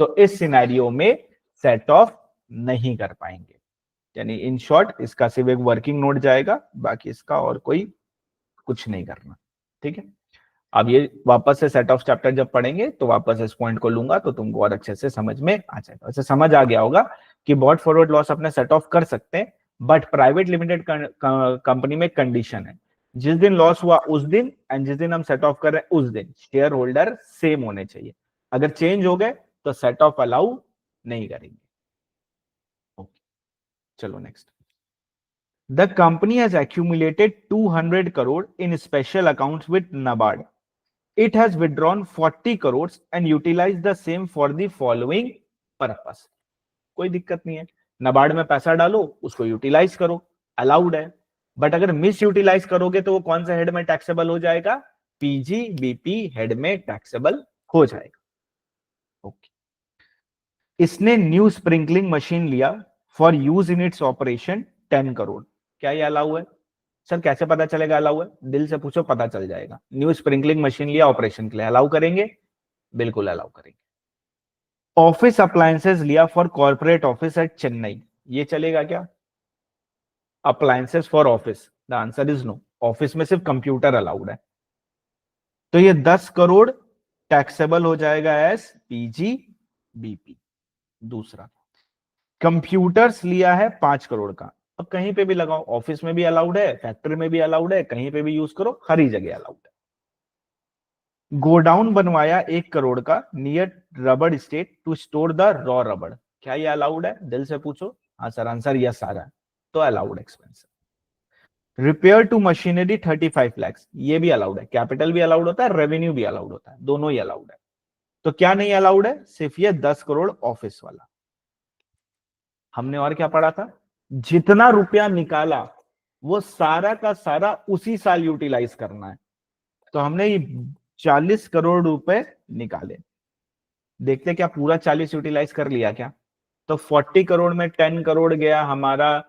Speaker 1: तो इस सिनेरियो में सेट ऑफ नहीं कर पाएंगे। यानी इन शॉर्ट इसका सिर्फ एक वर्किंग नोट जाएगा, बाकी इसका और कोई कुछ नहीं करना, ठीक है। अब ये वापस से सेट ऑफ चैप्टर जब पढ़ेंगे तो वापस इस पॉइंट को लूंगा तो तुमको और अच्छे से समझ में आ जाएगा। वैसे समझ आ गया होगा कि बॉट फॉरवर्ड लॉस अपने सेट ऑफ कर सकते हैं, बट प्राइवेट लिमिटेड कंपनी में कंडीशन है, जिस दिन लॉस हुआ उस दिन एंड जिस दिन हम सेट ऑफ कर रहे हैं उस दिन शेयर होल्डर सेम होने चाहिए। अगर चेंज हो गए तो सेट ऑफ अलाउ नहीं करेंगे। ओके, चलो next. The company has accumulated 200 crore in special accounts with NABARD. It has withdrawn 40 crores and utilized the same for the following purpose. कोई दिक्कत नहीं है, नबार्ड में पैसा डालो, उसको यूटिलाइज करो, अलाउड है, बट अगर मिस यूटिलाइज करोगे तो वो कौन सा हेड में टैक्सेबल हो जाएगा? पीजीबीपी हेड में टैक्सेबल हो जाएगा। ओके, इसने न्यू स्प्रिंकलिंग मशीन लिया for use in its operation 10 crore. क्या ये अलाउ है? सर कैसे पता चलेगा अलाउ है? दिल से पूछो, पता चल जाएगा। न्यू स्प्रिंकलिंग मशीन लिया ऑपरेशन के लिए, अलाउ करेंगे? बिल्कुल अलाउ करेंगे। ऑफिस अप्लायंसेस लिया for corporate office at Chennai, ये चलेगा क्या? Appliances for office, the answer is no, office में सिर्फ कंप्यूटर अलाउड है, तो ये 10 करोड़ टैक्सेबल हो जाएगा एज पीजीबीपी। दूसरा, कंप्यूटर्स लिया है 5 करोड़ का, अब कहीं पे भी लगाओ, ऑफिस में भी अलाउड है, फैक्ट्री में भी अलाउड है, कहीं पे भी यूज करो, हर जगह अलाउड है। गोडाउन बनवाया 1 करोड़ का near rubber state to store the raw rubber, क्या ये अलाउड है? दिल से पूछो। हाँ सर, आंसर यस आ रहा है, तो allowed expense. Repair to machinery 35 lakh, ये भी अलाउड है, कैपिटल भी अलाउड होता है, रेवेन्यू भी अलाउड होता है, दोनों ही अलाउड है। तो क्या नहीं अलाउड है? सिर्फ ये 10 करोड़ ऑफिस वाला। हमने और क्या पढ़ा था? जितना रुपया निकाला वो सारा का सारा उसी साल यूटिलाइज करना है, तो हमने 40 करोड़ रुपए निकाले, देखते क्या पूरा 40 यूटिलाइज कर लिया क्या? तो 40 करोड़ में 10 करोड़ गया हमारा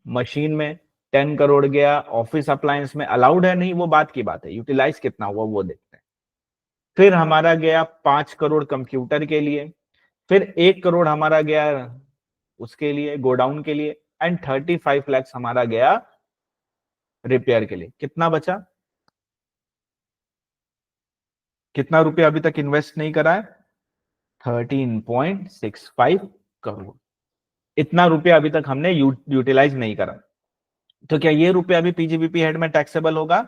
Speaker 1: मशीन में, 10 करोड़ गया ऑफिस अप्लायंस में, अलाउड है नहीं वो बात की बात है, यूटिलाइज कितना हुआ वो देखते हैं। फिर हमारा गया 5 करोड़ कंप्यूटर के लिए, फिर 1 करोड़ हमारा गया उसके लिए गोडाउन के लिए, एंड 35 लाख हमारा गया रिपेयर के लिए। कितना बचा? कितना रुपया अभी तक इन्वेस्ट नहीं करा है? 13.65 करोड़। इतना रुपया अभी तक हमने यूटिलाइज नहीं करा, तो क्या ये रुपया अभी पीजीबीपी हेड में टैक्सेबल होगा?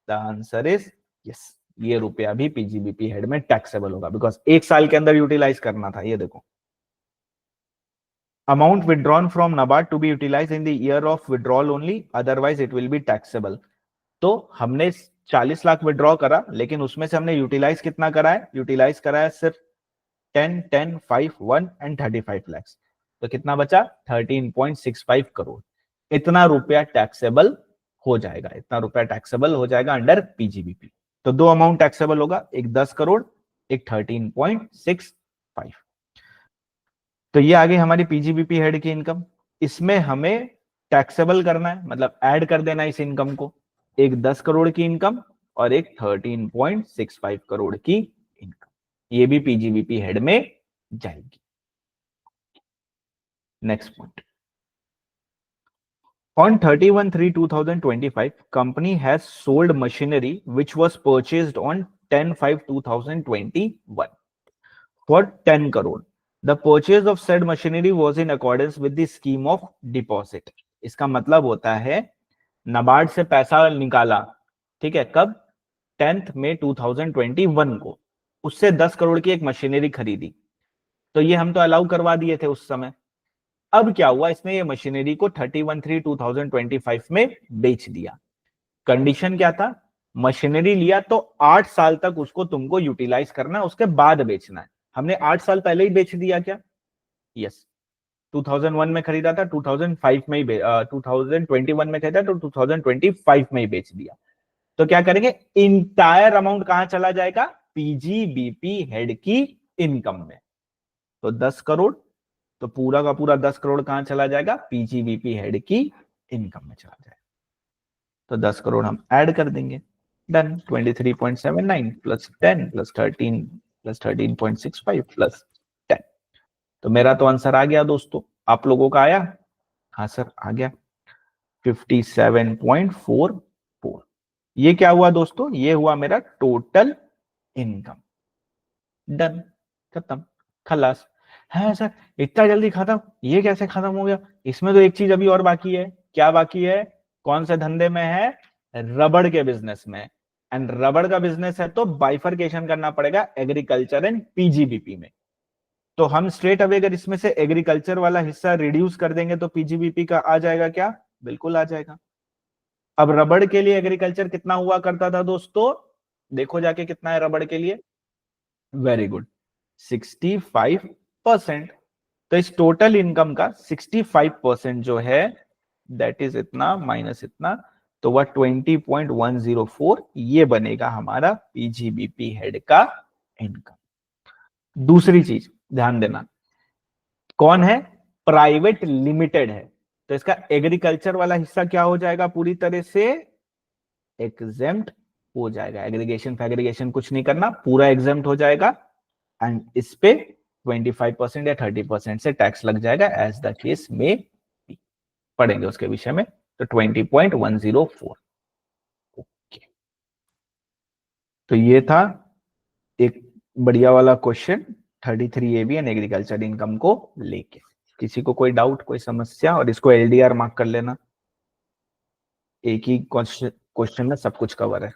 Speaker 1: द आंसर इज यस, ये रुपया भी पीजीबीपी हेड में टैक्सेबल होगा, बिकॉज 1 साल के अंदर यूटिलाइज करना था। ये देखो, amount withdrawn from NABARD to be utilized in the year of withdrawal only, otherwise it will be taxable। तो हमने 40 लाख विड्रॉ करा, लेकिन उसमें से हमने यूटिलाइज कितना करा है? यूटिलाइज करा है सिर्फ 10, 10, 5, 1 एंड 35 लाख। तो कितना बचा 13.65 करोड़। इतना रुपया टैक्सेबल हो जाएगा, इतना रुपया टैक्सेबल हो जाएगा अंडर पीजीबीपी। तो दो अमाउंट टैक्सेबल होगा, एक 10 करोड़, एक 13.65। तो ये आ गई हमारी पीजीबीपी हेड की इनकम। इसमें हमें टैक्सेबल करना है, मतलब ऐड कर देना है इस इनकम को, एक 10 करोड़ की इनकम और एक 13.65 करोड़ की इनकम, ये भी पीजीबीपी हेड में जाएगी। Next point, on 31/3/2025 company has sold machinery which was purchased on 10/5/2021 for 10 crore. The purchase of said machinery was in accordance with the scheme of deposit. इसका मतलब होता है नाबार्ड से पैसा निकाला, ठीक है, कब 10 मई 2021 को, उससे 10 करोड़ की एक मशीनरी खरीदी, तो ये हम तो अलाउ करवा दिए थे उस समय। अब क्या हुआ, इसने ये मशीनरी को 31/3/2025 में बेच दिया। कंडीशन क्या था, मशीनरी लिया तो 8 साल तक उसको तुमको यूटिलाइज करना है, उसके बाद बेचना है। हमने 8 साल पहले ही बेच दिया क्या? यस। 2001 में खरीदा था, 2005 में ही 2021 में खरीदा तो 2025 में ही बेच दिया। तो क्या करेंगे, इंटायर अमाउंट कहां चला जाएगा? पीजीबीपी हेड की इनकम में। तो 10 करोड़, तो पूरा का पूरा 10 करोड़ कहां चला जाएगा? पीजीबीपी हेड की इनकम में चला जाएगा। तो 10 करोड़ हम ऐड कर देंगे, done. 23.79 plus 10 plus 13 plus 13.65 plus 10। तो मेरा तो आंसर आ गया दोस्तों, आप लोगों का आया? हाँ सर आ गया, 57.44। ये क्या हुआ दोस्तों? ये हुआ मेरा टोटल इनकम। डन, खत्म, खलास। है सर इतना जल्दी खत्म, ये कैसे खत्म हो गया? इसमें तो एक चीज अभी और बाकी है। क्या बाकी है? कौन से धंधे में है? रबड़ के बिजनेस में। एंड रबड़ का बिजनेस है तो बाइफरकेशन करना पड़ेगा एग्रीकल्चर एंड पीजीबीपी में। तो हम स्ट्रेट अवे अगर इसमें से एग्रीकल्चर वाला हिस्सा रिड्यूस कर देंगे तो पीजीबीपी का आ जाएगा क्या? बिल्कुल आ जाएगा। अब रबड़ के लिए एग्रीकल्चर कितना हुआ करता था दोस्तों? देखो जाके कितना है रबड़ के लिए। Very good, 65%। तो इस टोटल इनकम का 65% जो है दैट इज इतना माइनस इतना, तो वह 20.104, ये बनेगा हमारा पीजीबीपी हेड का इनकम। दूसरी चीज ध्यान देना, कौन है? प्राइवेट लिमिटेड है, तो इसका एग्रीकल्चर वाला हिस्सा क्या हो जाएगा? पूरी तरह से एग्जेम्प्ट हो जाएगा। एग्रीगेशन फैग्रीगेशन कुछ नहीं करना, पूरा एग्जेम्प्ट हो जाएगा। एंड इस पे 25% या 30% से टैक्स लग जाएगा, एज द केस में पढ़ेंगे उसके विषय में। तो 20.104। ओके, तो ये था एक बढ़िया वाला question 33 AB and agriculture income को लेके। किसी को कोई डाउट, कोई समस्या? और इसको एलडीआर मार्क कर लेना, एक ही क्वेश्चन में सब कुछ कवर है।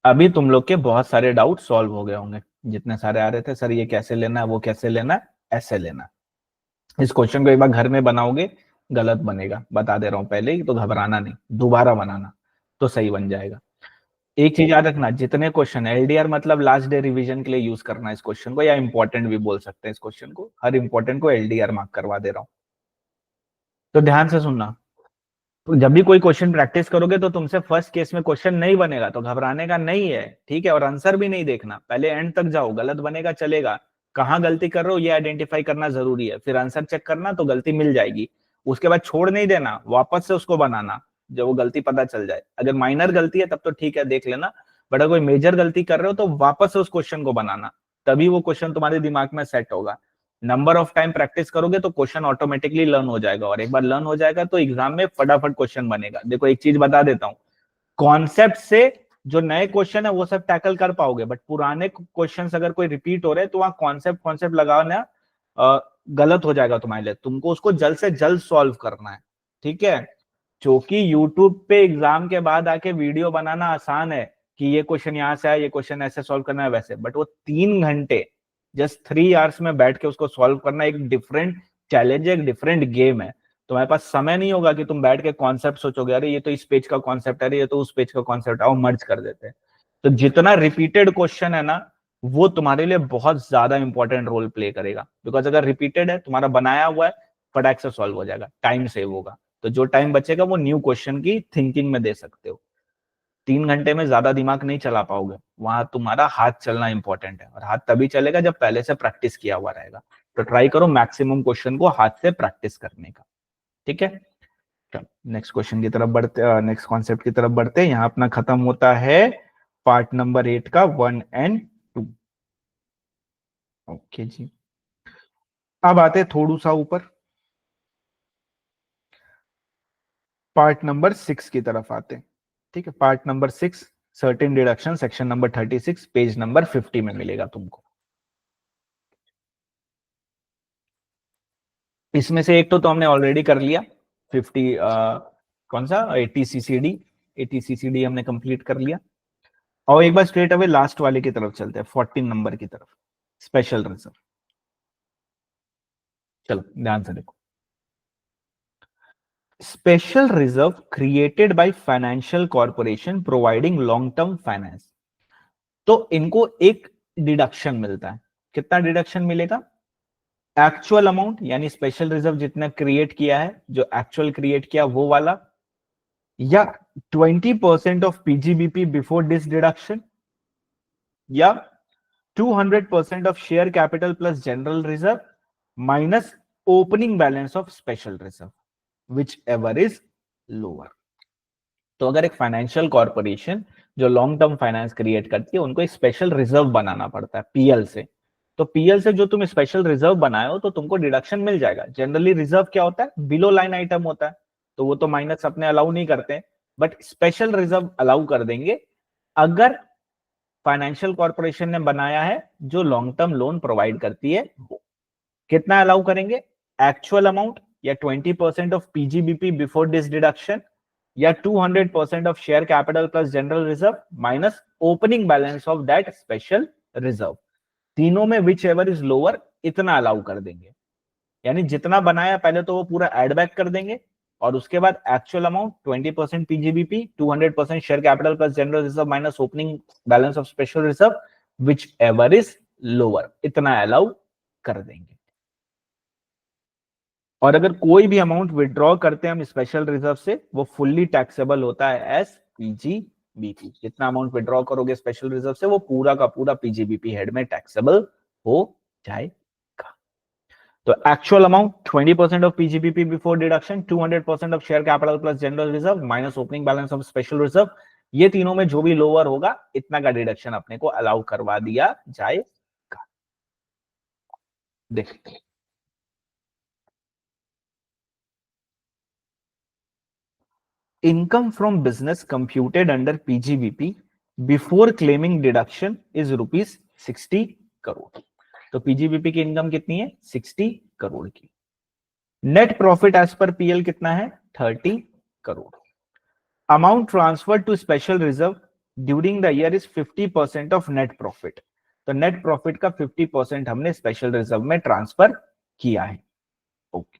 Speaker 1: अभी तुम लोग के बहुत सारे डाउट सॉल्व हो गए होंगे, जितने सारे आ रहे थे सर ये कैसे लेना है, वो कैसे लेना है, ऐसे लेना है। इस क्वेश्चन को एक बार घर में बनाओगे गलत बनेगा, बता दे रहा हूं पहले ही, तो घबराना नहीं, दोबारा बनाना तो सही बन जाएगा। एक चीज याद रखना, जितने क्वेश्चन एलडीआर मतलब लास्ट डे रिवीजन के लिए यूज करना है इस क्वेश्चन को, या इंपॉर्टेंट भी बोल सकते हैं इस क्वेश्चन को, हर इंपॉर्टेंट को एलडीआर मार्क करवा दे रहा हूं। तो ध्यान से सुनना, तो जब भी कोई क्वेश्चन प्रैक्टिस करोगे तो तुमसे फर्स्ट केस में क्वेश्चन नहीं बनेगा तो घबराने का नहीं है, ठीक है? और आंसर भी नहीं देखना, पहले एंड तक जाओ, गलत बनेगा चलेगा, कहां गलती कर रहे हो ये आइडेंटिफाई करना जरूरी है, फिर आंसर चेक करना तो गलती मिल जाएगी। उसके बाद छोड़ नहीं देना, वापस से उसको बनाना जब वो गलती पता चल जाए। अगर माइनर गलती है तब तो ठीक है देख लेना, बट अगर कोई मेजर गलती कर रहे हो तो वापस से उस क्वेश्चन को बनाना, तभी वो क्वेश्चन तुम्हारे दिमाग में सेट होगा। नंबर ऑफ टाइम प्रैक्टिस करोगे तो क्वेश्चन ऑटोमेटिकली लर्न हो जाएगा, और एक बार लर्न हो जाएगा तो एग्जाम में फटाफट क्वेश्चन बनेगा। देखो एक चीज बता देता हूँ, कॉन्सेप्ट से जो नए क्वेश्चन है वो सब टैकल कर पाओगे, बट पुराने क्वेश्चंस अगर कोई रिपीट हो रहे हैं तो वहां कॉन्सेप्ट कॉन्सेप्ट लगाना गलत हो जाएगा तुम्हारे लिए, तुमको उसको जल्द से जल्द सॉल्व करना है, ठीक है? क्योंकि यूट्यूब पे एग्जाम के बाद आके वीडियो बनाना आसान है कि ये क्वेश्चन यहाँ से आया, ये क्वेश्चन ऐसे सॉल्व करना है वैसे, बट वो 3 घंटे जस्ट 3 आवर्स में बैठ के उसको सॉल्व करना एक डिफरेंट चैलेंज है, एक डिफरेंट गेम है। तुम्हारे पास समय नहीं होगा कि तुम बैठ के कॉन्सेप्ट सोचोगे, अरे ये तो इस पेज का कॉन्सेप्ट है, अरे ये तो उस पेज का कॉन्सेप्ट, आओ मर्ज कर देते हैं। तो जितना रिपीटेड क्वेश्चन है ना, वो तुम्हारे लिए बहुत ज्यादा इंपॉर्टेंट रोल प्ले करेगा, बिकॉज अगर रिपीटेड है, तुम्हारा बनाया हुआ है, फटाक से सॉल्व हो जाएगा, टाइम सेव होगा। तो जो टाइम बचेगा वो न्यू क्वेश्चन की थिंकिंग में दे सकते हो। 3 घंटे में ज्यादा दिमाग नहीं चला पाओगे, वहां तुम्हारा हाथ चलना इंपॉर्टेंट है, और हाथ तभी चलेगा जब पहले से प्रैक्टिस किया हुआ रहेगा। तो ट्राई करो मैक्सिमम क्वेश्चन को हाथ से प्रैक्टिस करने का। ठीक है, नेक्स्ट क्वेश्चन की तरफ बढ़ते, नेक्स्ट कॉन्सेप्ट की तरफ बढ़ते हैं। यहाँ अपना खत्म होता है पार्ट नंबर 8 का 1 और 2। ओके जी, अब आते हैं थोड़ा सा ऊपर, पार्ट नंबर 6 की तरफ आते हैं। ठीक है, part number 6, certain deduction, section number 36, page number 50 में मिलेगा तुमको। इसमें से एक तो हमने ऑलरेडी कर लिया, 50, कौन सा, 80 CCD, 80 CCD हमने कंप्लीट कर लिया। और एक बार स्ट्रेट अवे लास्ट वाले की तरफ चलते हैं, 14 नंबर की तरफ, स्पेशल रिजर्व। चलो ध्यान से देखो, special reserve created by financial corporation providing long term finance. तो इनको एक डिडक्शन मिलता है। कितना डिडक्शन मिलेगा? एक्चुअल अमाउंट, यानी स्पेशल रिजर्व जितना क्रिएट किया है, जो एक्चुअल क्रिएट किया वो वाला, या 20% of PGBP before this deduction, या 200% of share capital plus general reserve minus opening balance of special reserve, which ever is lower. तो अगर एक फाइनेंशियल कॉर्पोरेशन जो लॉन्ग टर्म फाइनेंस क्रिएट करती है, उनको एक स्पेशल रिजर्व बनाना पड़ता है पीएल से। तो पीएल से जो तुम स्पेशल रिजर्व बनाए हो, तो तुमको डिडक्शन मिल जाएगा। जनरली रिजर्व क्या होता है? बिलो लाइन आइटम होता है, तो वो तो माइनस अपने अलाउ नहीं करते, बट स्पेशल रिजर्व अलाउ कर देंगे अगर फाइनेंशियल कॉर्पोरेशन ने बनाया है जो लॉन्ग टर्म लोन प्रोवाइड करती है वो। कितना अलाउ करेंगे? एक्चुअल अमाउंट, या 20% of PGBP before this deduction, या 200% of share capital plus general reserve minus opening balance of that special reserve. तीनों में विच एवर इज लोअर, इतना अलाउ कर देंगे। यानी जितना बनाया पहले तो वो पूरा एड बैक कर देंगे, और उसके बाद actual amount 20% PGBP, 200% share capital plus general reserve minus opening balance of special reserve, which ever is lower, इतना अलाउ कर देंगे। और अगर कोई भी अमाउंट विड्रॉ करते हैं हम स्पेशल रिजर्व से, वो फुल्ली टैक्सेबल होता है एज पीजीबीपी। जितना अमाउंट विड्रॉ करोगे स्पेशल रिजर्व से, वो पूरा का पूरा पीजीबीपी हेड में टैक्सेबल हो जाएगा। तो actual amount 20% of PGBP before deduction, 200% of share capital plus general reserve minus opening balance of special reserve, ये तीनों में जो भी लोअर होगा, इतना का डिडक्शन अपने को अलाउ करवा दिया जाएगा। देखते हैं, income from business computed under PGBP before claiming deduction is rupees 60 crore. तो पीजीबीपी की इनकम कितनी है? 60 करोड़ की। Net profit as per PL कितना है? 30 crore. Amount transfer to special reserve during the year is 50% of net profit. तो नेट प्रॉफिट का 50% हमने स्पेशल रिजर्व में ट्रांसफर किया है। ओके,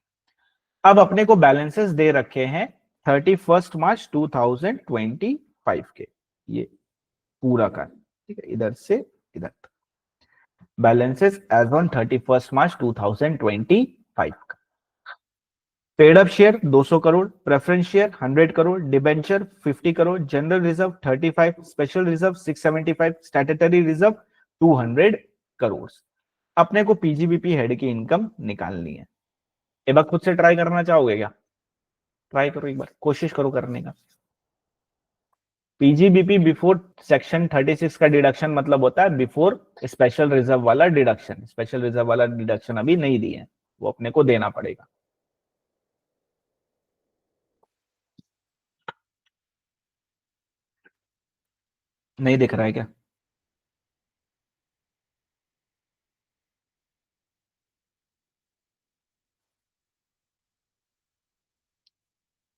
Speaker 1: अब अपने को बैलेंसेस दे रखे हैं 31 मार्च 2025 के, ये पूरा का, ठीक है, इधर से इधर तक बैलेंसेस एज ऑन 31 मार्च 2025 का। Paid up share 200 crore, preference share 100 crore, debenture 50 crore, general reserve 35, special reserve 675, statutory reserve 200 crore. अपने को पीजीबीपी हेड की इनकम निकालनी है। एक बार खुद से ट्राई करना चाहोगे क्या? ट्राई करो, एक बार कोशिश करो करने का। पीजीबीपी बिफोर सेक्शन 36 का डिडक्शन मतलब होता है बिफोर स्पेशल रिजर्व वाला डिडक्शन। स्पेशल रिजर्व वाला डिडक्शन अभी नहीं दिए, वो अपने को देना पड़ेगा। नहीं दिख रहा है क्या?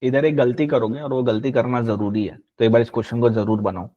Speaker 1: इधर एक गलती करोगे, और वो गलती करना जरूरी है, तो एक बार इस क्वेश्चन को जरूर बनाओ।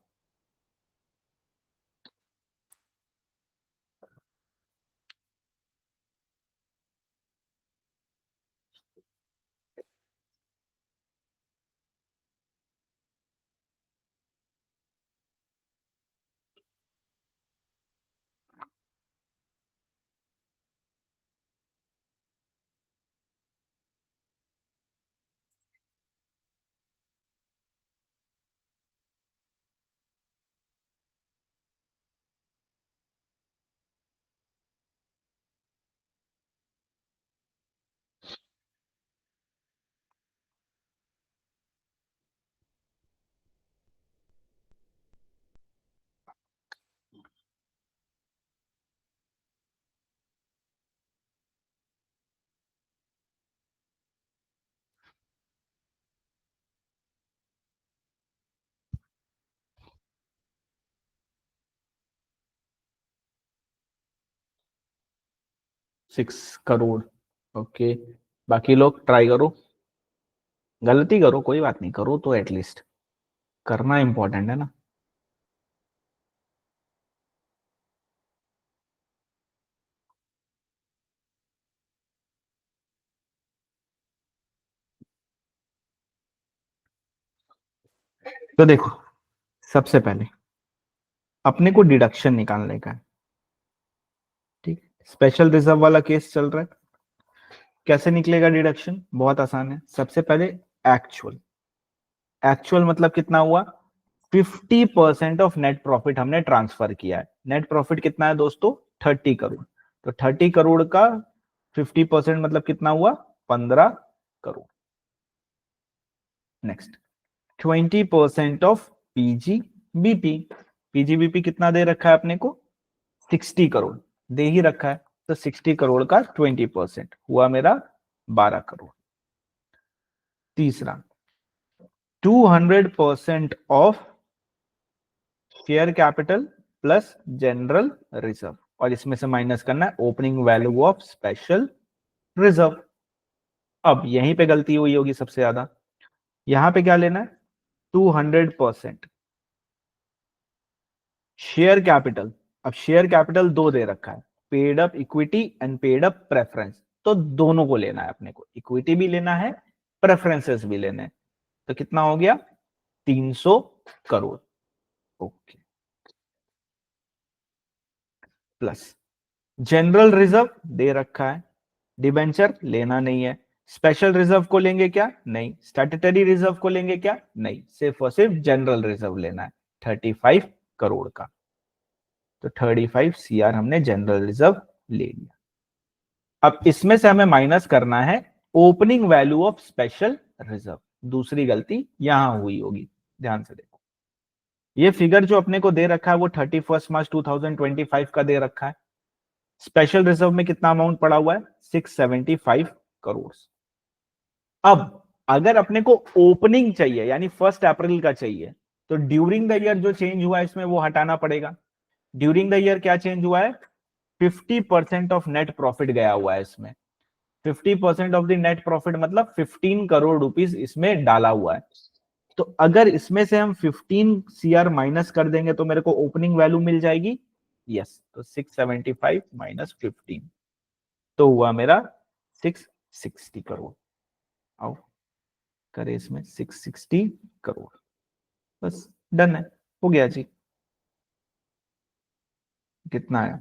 Speaker 1: 6 करोड़। ओके, बाकी लोग ट्राई करो, गलती करो कोई बात नहीं, करो तो एटलीस्ट, करना इंपॉर्टेंट है ना। तो देखो, सबसे पहले अपने को डिडक्शन निकालने का है। ठीक, स्पेशल रिजर्व वाला केस चल रहा है। कैसे निकलेगा डिडक्शन? बहुत आसान है। सबसे पहले एक्चुअल, एक्चुअल मतलब कितना हुआ? 50% ऑफ नेट प्रॉफिट हमने ट्रांसफर किया है। नेट प्रॉफिट कितना है दोस्तों? 30 करोड़। तो 30 करोड़ का 50% मतलब कितना हुआ? 15 crore. Next, 20% of PGBP. PGBP कितना दे रखा है अपने को? 60 करोड़ दे ही रखा है। तो 60 करोड़ का 20% हुआ मेरा 12 करोड़। तीसरा, 200% of share capital plus general reserve, और इसमें से माइनस करना है opening value of special reserve. अब यहीं पे गलती हुई होगी सबसे ज्यादा। यहां पे क्या लेना है? 200% शेयर कैपिटल। अब शेयर कैपिटल दो दे रखा है, paid up equity and paid up preference. तो दोनों को लेना है अपने को, इक्विटी भी लेना है, प्रेफरेंसेस भी लेने हैं। तो कितना हो गया? 300 crore. Okay, plus general reserve दे रखा है, डिबेंचर लेना नहीं है। स्पेशल रिजर्व को लेंगे क्या? नहीं। स्टैट्यूटरी रिजर्व को लेंगे क्या? नहीं। सिर्फ और सिर्फ जनरल रिजर्व लेना है 35 करोड़ का। तो 35 CR हमने जनरल रिजर्व ले लिया। अब इसमें से हमें माइनस करना है opening value of special reserve. दूसरी गलती यहां हुई होगी, ध्यान से देखो। ये फिगर जो अपने को दे रखा है वो 31 मार्च 2025 का दे रखा है। स्पेशल रिजर्व में कितना अमाउंट पड़ा हुआ है? 675 करोड़। अब अगर अपने को ओपनिंग चाहिए यानी 1 अप्रैल का चाहिए, तो ड्यूरिंग द ईयर जो चेंज हुआ है इसमें वो हटाना पड़ेगा। ड्यूरिंग द ईयर क्या चेंज हुआ है? 50% ऑफ नेट प्रॉफिट गया हुआ है इसमें। 50% ऑफ द नेट प्रॉफिट मतलब 15 करोड़ रुपीज इसमें डाला हुआ है। तो अगर इसमें से हम 15 CR माइनस कर देंगे तो मेरे को ओपनिंग वैल्यू मिल जाएगी। यस, तो 675 माइनस 15 तो हुआ मेरा 660 करोड़। आओ करें इसमें 660 करोड़। बस डन है, हो गया जी। कितना है?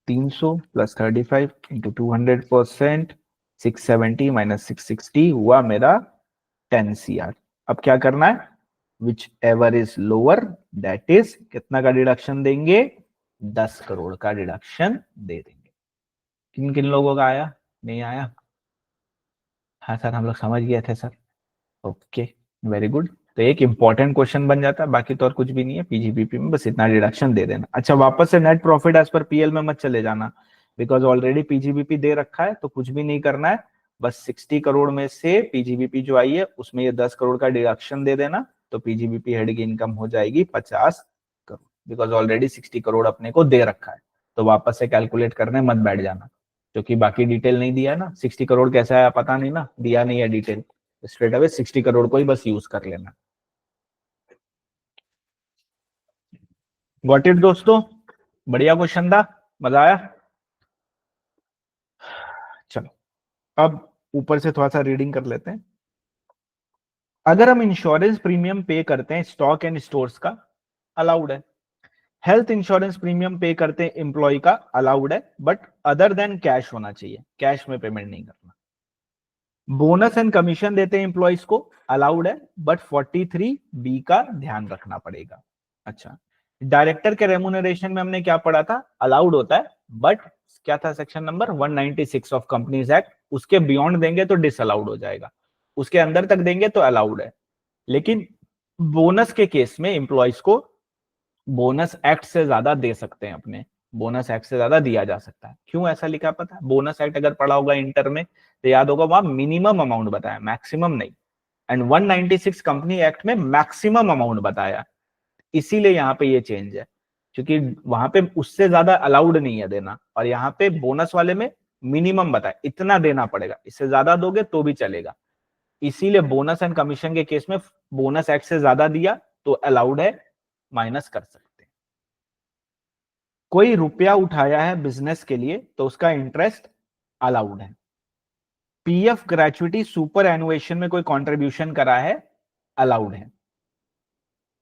Speaker 1: 300 प्लस 35 इंटू 200%, 670 माइनस 660 हुआ मेरा 10 CR। अब क्या करना है? Which ever is lower that is कितना का डिडक्शन देंगे? 10 करोड़ का डिडक्शन दे देंगे। किन किन लोगों का आया? नहीं आया? हाँ सर, हम लोग समझ गए थे सर। Okay, very good. तो एक इंपॉर्टेंट क्वेश्चन बन जाता है, बाकी तो और कुछ भी नहीं है पीजीबीपी में, बस इतना डिडक्शन दे देना। अच्छा, वापस से net profit as per PL में मत चले जाना, बिकॉज ऑलरेडी पीजीबीपी दे रखा है, तो कुछ भी नहीं करना है। बस 60 करोड़ में से पीजीबीपी जो आई है उसमें ये 10 करोड़ का डिडक्शन दे देना, तो पीजीबीपी हेड की इनकम हो जाएगी 50 करोड़, बिकॉज ऑलरेडी 60 करोड़ अपने को दे रखा है। तो वापस से कैलकुलेट करने मत बैठ जाना, क्योंकि बाकी डिटेल नहीं दिया है ना। 60 करोड़ कैसा है पता नहीं ना, दिया नहीं है डिटेल, स्ट्रेट अवे 60 करोड़ को ही बस यूज कर लेना। गॉट इट दोस्तों? बढ़िया क्वेश्चन था, मजा आया। चलो, अब ऊपर से थोड़ा सा रीडिंग कर लेते हैं। अगर हम इंश्योरेंस प्रीमियम पे करते हैं स्टॉक एंड स्टोर्स का, अलाउड है। हेल्थ इंश्योरेंस प्रीमियम पे करते हैं एम्प्लॉय का, अलाउड है, बट अदर देन कैश होना चाहिए, कैश में पेमेंट नहीं करना। बोनस एंड कमीशन देते हैं एम्प्लॉयज को, अलाउड है, बट 43B का ध्यान रखना पड़ेगा। अच्छा, डायरेक्टर के रेमुनरेशन में हमने क्या पढ़ा था? अलाउड होता है, बट क्या था? Section number 196 of companies act, उसके बियॉन्ड देंगे तो डिसअलाउड हो जाएगा, उसके अंदर तक देंगे तो अलाउड है। लेकिन बोनस के केस में एम्प्लॉयज को बोनस एक्ट से ज्यादा दे सकते हैं अपने, बोनस एक्ट से ज्यादा दिया जा सकता है। क्यों ऐसा लिखा पता है? बोनस एक्ट अगर पढ़ा होगा इंटर में तो याद होगा, वहां मिनिमम अमाउंट बताया, मैक्सिमम नहीं। एंड 196 कंपनी एक्ट में मैक्सिमम अमाउंट बताया, इसीलिए यहाँ पे ये चेंज है, क्योंकि वहां पे उससे ज्यादा अलाउड नहीं है देना, और यहाँ पे बोनस वाले में मिनिमम बताए इतना देना पड़ेगा, इससे ज्यादा दोगे तो भी चलेगा। इसीलिए बोनस एंड कमीशन के केस में बोनस एक्ट से ज्यादा दिया तो अलाउड है, माइनस कर सकते हैं। कोई रुपया उठाया है बिजनेस के लिए तो उसका इंटरेस्ट अलाउड है। पीएफ ग्रेचुइटी सुपर एनुएशन में कोई कंट्रीब्यूशन करा है, अलाउड है।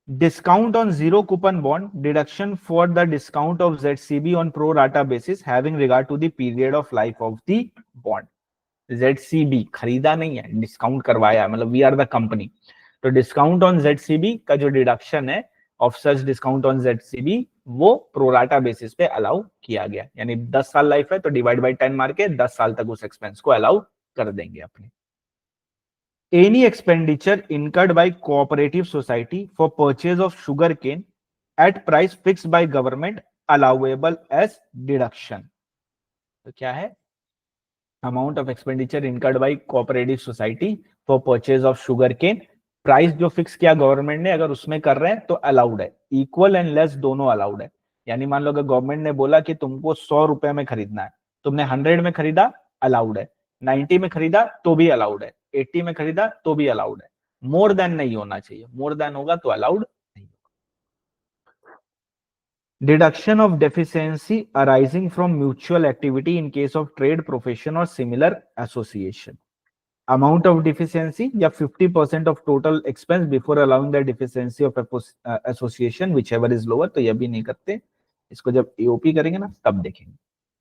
Speaker 1: Discount on zero coupon bond deduction for the discount of ZCB on pro rata basis having regard to the period of life of the bond. ZCB खरीदा नहीं है, discount करवाया है, मतलब वी आर द कंपनी। तो discount on ZCB का जो deduction है of such discount on ZCB वो प्रोराटा बेसिस पे अलाउ किया गया, यानी 10 साल लाइफ है तो डिवाइड बाय 10 मार के 10 साल तक उस एक्सपेंस को अलाउ कर देंगे अपने। Any expenditure incurred by cooperative society for purchase of sugar cane at price fixed by government allowable as deduction. तो क्या है? Amount of expenditure incurred by cooperative society for purchase of sugar cane, price जो fix किया government ने अगर उसमें कर रहे हैं तो अलाउड है। इक्वल एंड लेस दोनों अलाउड है। यानी मान लो अगर गवर्नमेंट ने बोला कि तुमको 100 रुपए में खरीदना है, तुमने 100 में खरीदा, अलाउड है। 90 में खरीदा तो भी अलाउड है। 80 में खरीदा तो भी अलाउड है। मोर देन नहीं होना चाहिए, मोर देन होगा तो अलाउड नहीं। Deduction of deficiency arising from mutual activity in case of trade, profession or similar association. Amount of deficiency या 50% of total expense before allowing the deficiency of association whichever is lower। तो ये भी नहीं करते, इसको जब AOP करेंगे ना तब देखेंगे।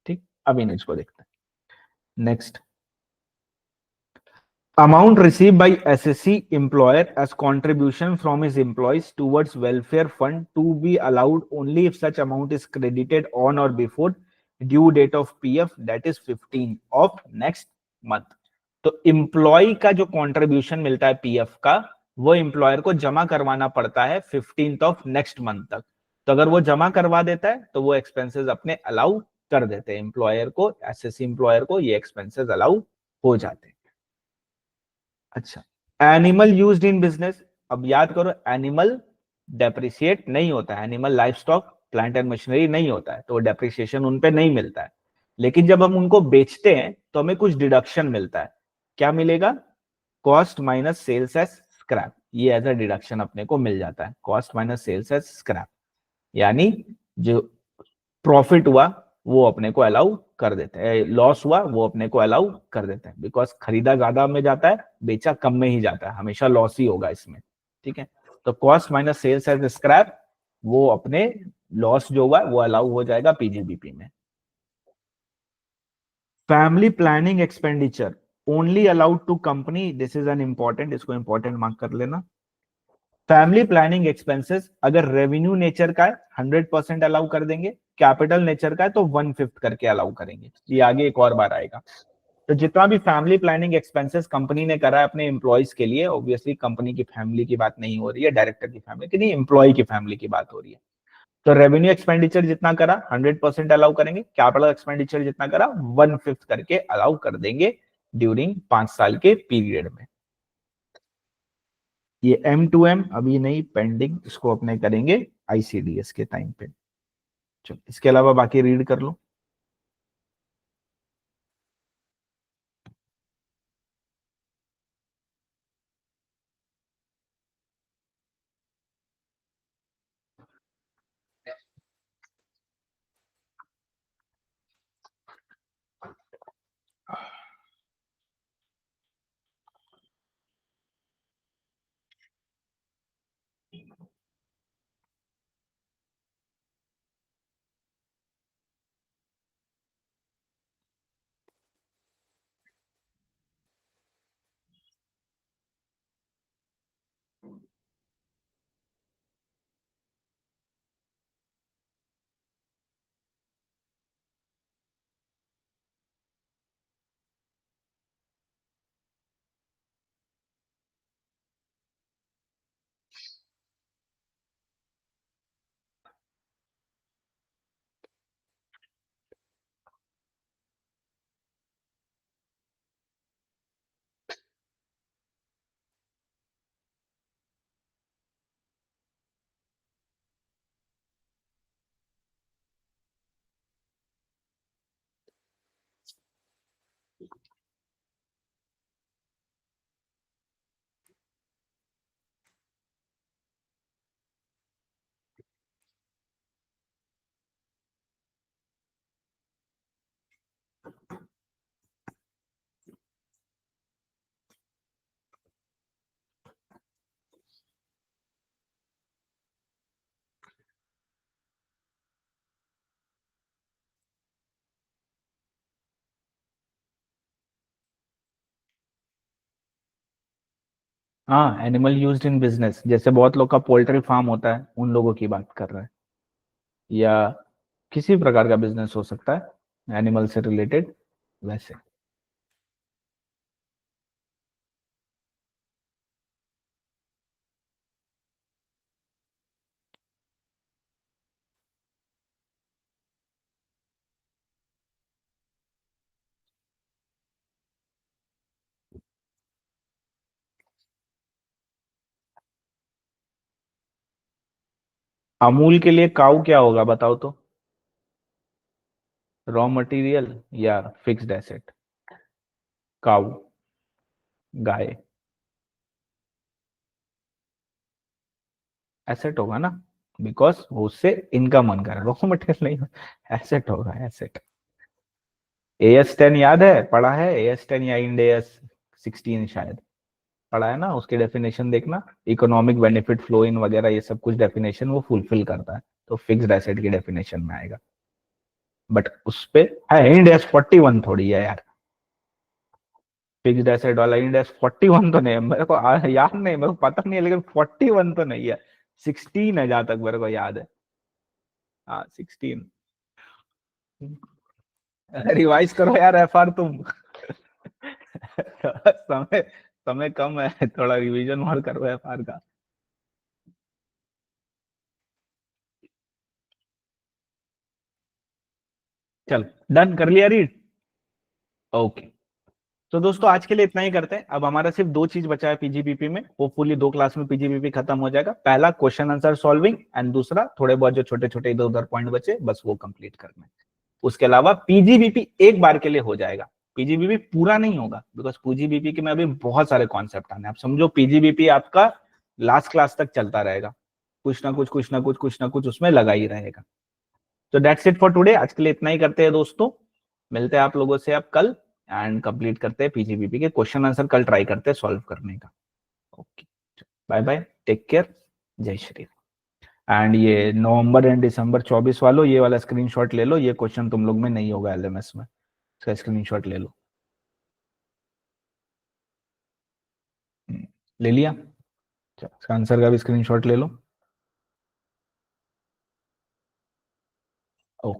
Speaker 1: ठीक, अभी नहीं, इसको देखते हैं। Next, amount received by SSC employer as contribution from his employees towards welfare fund to be allowed only if such amount is credited on or before due date of PF, that is 15 of next month। तो employ का जो contribution मिलता है PF का, वो employer को जमा करवाना पड़ता है 15th ऑफ नेक्स्ट मंथ तक। तो अगर वो जमा करवा देता है तो वो एक्सपेंसेस अपने अलाउ कर देते हैं एम्प्लॉयर को, एसएससी एम्प्लॉयर को ये एक्सपेंसेस अलाउ हो जाते हैं। अच्छा, एनिमल यूज्ड इन बिजनेस, अब याद करो एनिमल डेप्रिसिएट नहीं होता है, animal life stock plant and machinery नहीं होता है, तो डेप्रिसिएशन उन पे नहीं मिलता है। लेकिन जब हम उनको बेचते हैं तो हमें कुछ डिडक्शन मिलता है। क्या मिलेगा? Cost minus sales as scrap, ये एज अ डिडक्शन अपने को मिल जाता है। Cost minus sales as scrap, यानी जो प्रॉफिट हुआ वो अपने को अलाउ कर देते हैं, लॉस हुआ वो अपने को अलाउ कर देते हैं। बिकॉज खरीदा ज्यादा में जाता है, बेचा कम में ही जाता है, हमेशा लॉस ही होगा इसमें। ठीक है, तो cost minus sales as scrap, वो अपने लॉस जो हुआ वो अलाउ हो जाएगा पीजीबीपी में। Family planning expenditure only allowed to company, this is an important, इसको इंपॉर्टेंट मार्क कर लेना। फैमिली प्लानिंग एक्सपेंसेस अगर रेवेन्यू नेचर का है 100% अलाउ कर देंगे, कैपिटल नेचर का है तो 1/5 करके अलाउ करेंगे। ये आगे एक और बार आएगा। तो जितना भी फैमिली प्लानिंग एक्सपेंसेस कंपनी ने करा है अपने एम्प्लॉयज के लिए, ऑब्वियसली कंपनी की फैमिली की बात नहीं हो रही है, डायरेक्टर की फैमिली की नहीं, एम्प्लॉय की फैमिली की बात हो रही है। तो रेवेन्यू एक्सपेंडिचर जितना करा 100% अलाउ करेंगे, कैपिटल एक्सपेंडिचर जितना करा 1/5 करके अलाउ कर देंगे ड्यूरिंग 5 साल के पीरियड में। ये M2M अभी नहीं, पेंडिंग, इसको अपने करेंगे आईसीडीएस के टाइम पे। चलो, इसके अलावा बाकी रीड कर लो। हाँ, एनिमल यूज्ड इन बिजनेस, जैसे बहुत लोग का पोल्ट्री फार्म होता है, उन लोगों की बात कर रहे हैं, या किसी प्रकार का बिजनेस हो सकता है एनिमल से रिलेटेड, वैसे। अमूल के लिए काऊ क्या होगा बताओ तो? रॉ मटेरियल या फिक्स्ड एसेट? काऊ, गाय, एसेट होगा ना, बिकॉज उससे इनकम अर्न कर, रॉ मटेरियल नहीं, एसेट होगा, एसेट। AS10 याद है, पढ़ा है AS10 या इंड AS16 शायद, पढ़ा है ना, उसकी डेफिनेशन देखना, इकोनॉमिक बेनिफिट फ्लो इन वगैरह ये सब कुछ डेफिनेशन वो फुलफिल करता है, तो फिक्स्ड एसेट की डेफिनेशन में आएगा। बट उस पे है, इंड AS41 थोड़ी है यार, फिक्स्ड एसेट वाला इंड AS41 तो नहीं है, मेरे को याद नहीं, मेरे को पता नहीं है, लेकिन 41 तो नहीं है, 16 है जहां तक मेरे को याद है। हाँ 16। रिवाइज करो यार FR तुम। समय समय कम है, थोड़ा रिवीजन और करो FR का। चल, डन कर लिया रीड। ओके, तो दोस्तों आज के लिए इतना ही करते हैं, अब हमारा सिर्फ दो चीज बचा है पीजीबीपी में, होपफुली 2 क्लास में पीजीबीपी खत्म हो जाएगा, पहला क्वेश्चन आंसर सॉल्विंग, एंड दूसरा थोड़े बहुत जो छोटे छोटे इधर उधर पॉइंट बचे बस वो कंप्लीट करना है। उसके अलावा पीजीबीपी एक बार के लिए हो जाएगा, पीजीबीपी पूरा नहीं होगा, बिकॉज पीजीबीपी के में अभी बहुत सारे कॉन्सेप्ट आने हैं, आप समझो पीजीबीपी आपका लास्ट क्लास तक चलता रहेगा, कुछ ना कुछ कुछ ना कुछ कुछ ना कुछ उसमें लगा ही रहेगा। तो दैट्स इट फॉर टुडे, आज के लिए इतना ही करते हैं दोस्तों, मिलते हैं आप लोगों से अब कल, एंड कंप्लीट करते हैं पीजीबीपी के क्वेश्चन आंसर, कल ट्राई करते हैं सॉल्व करने का। Okay, bye bye, take care, जय श्री राम। एंड ये नवंबर एंड दिसंबर 24 वालों, ये वाला स्क्रीनशॉट ले लो, ये क्वेश्चन तुम लोग में नहीं होगा LMS में, इसका स्क्रीनशॉट ले लो। ले लिया? चलो, इसका आंसर का भी स्क्रीनशॉट ले लो। ओ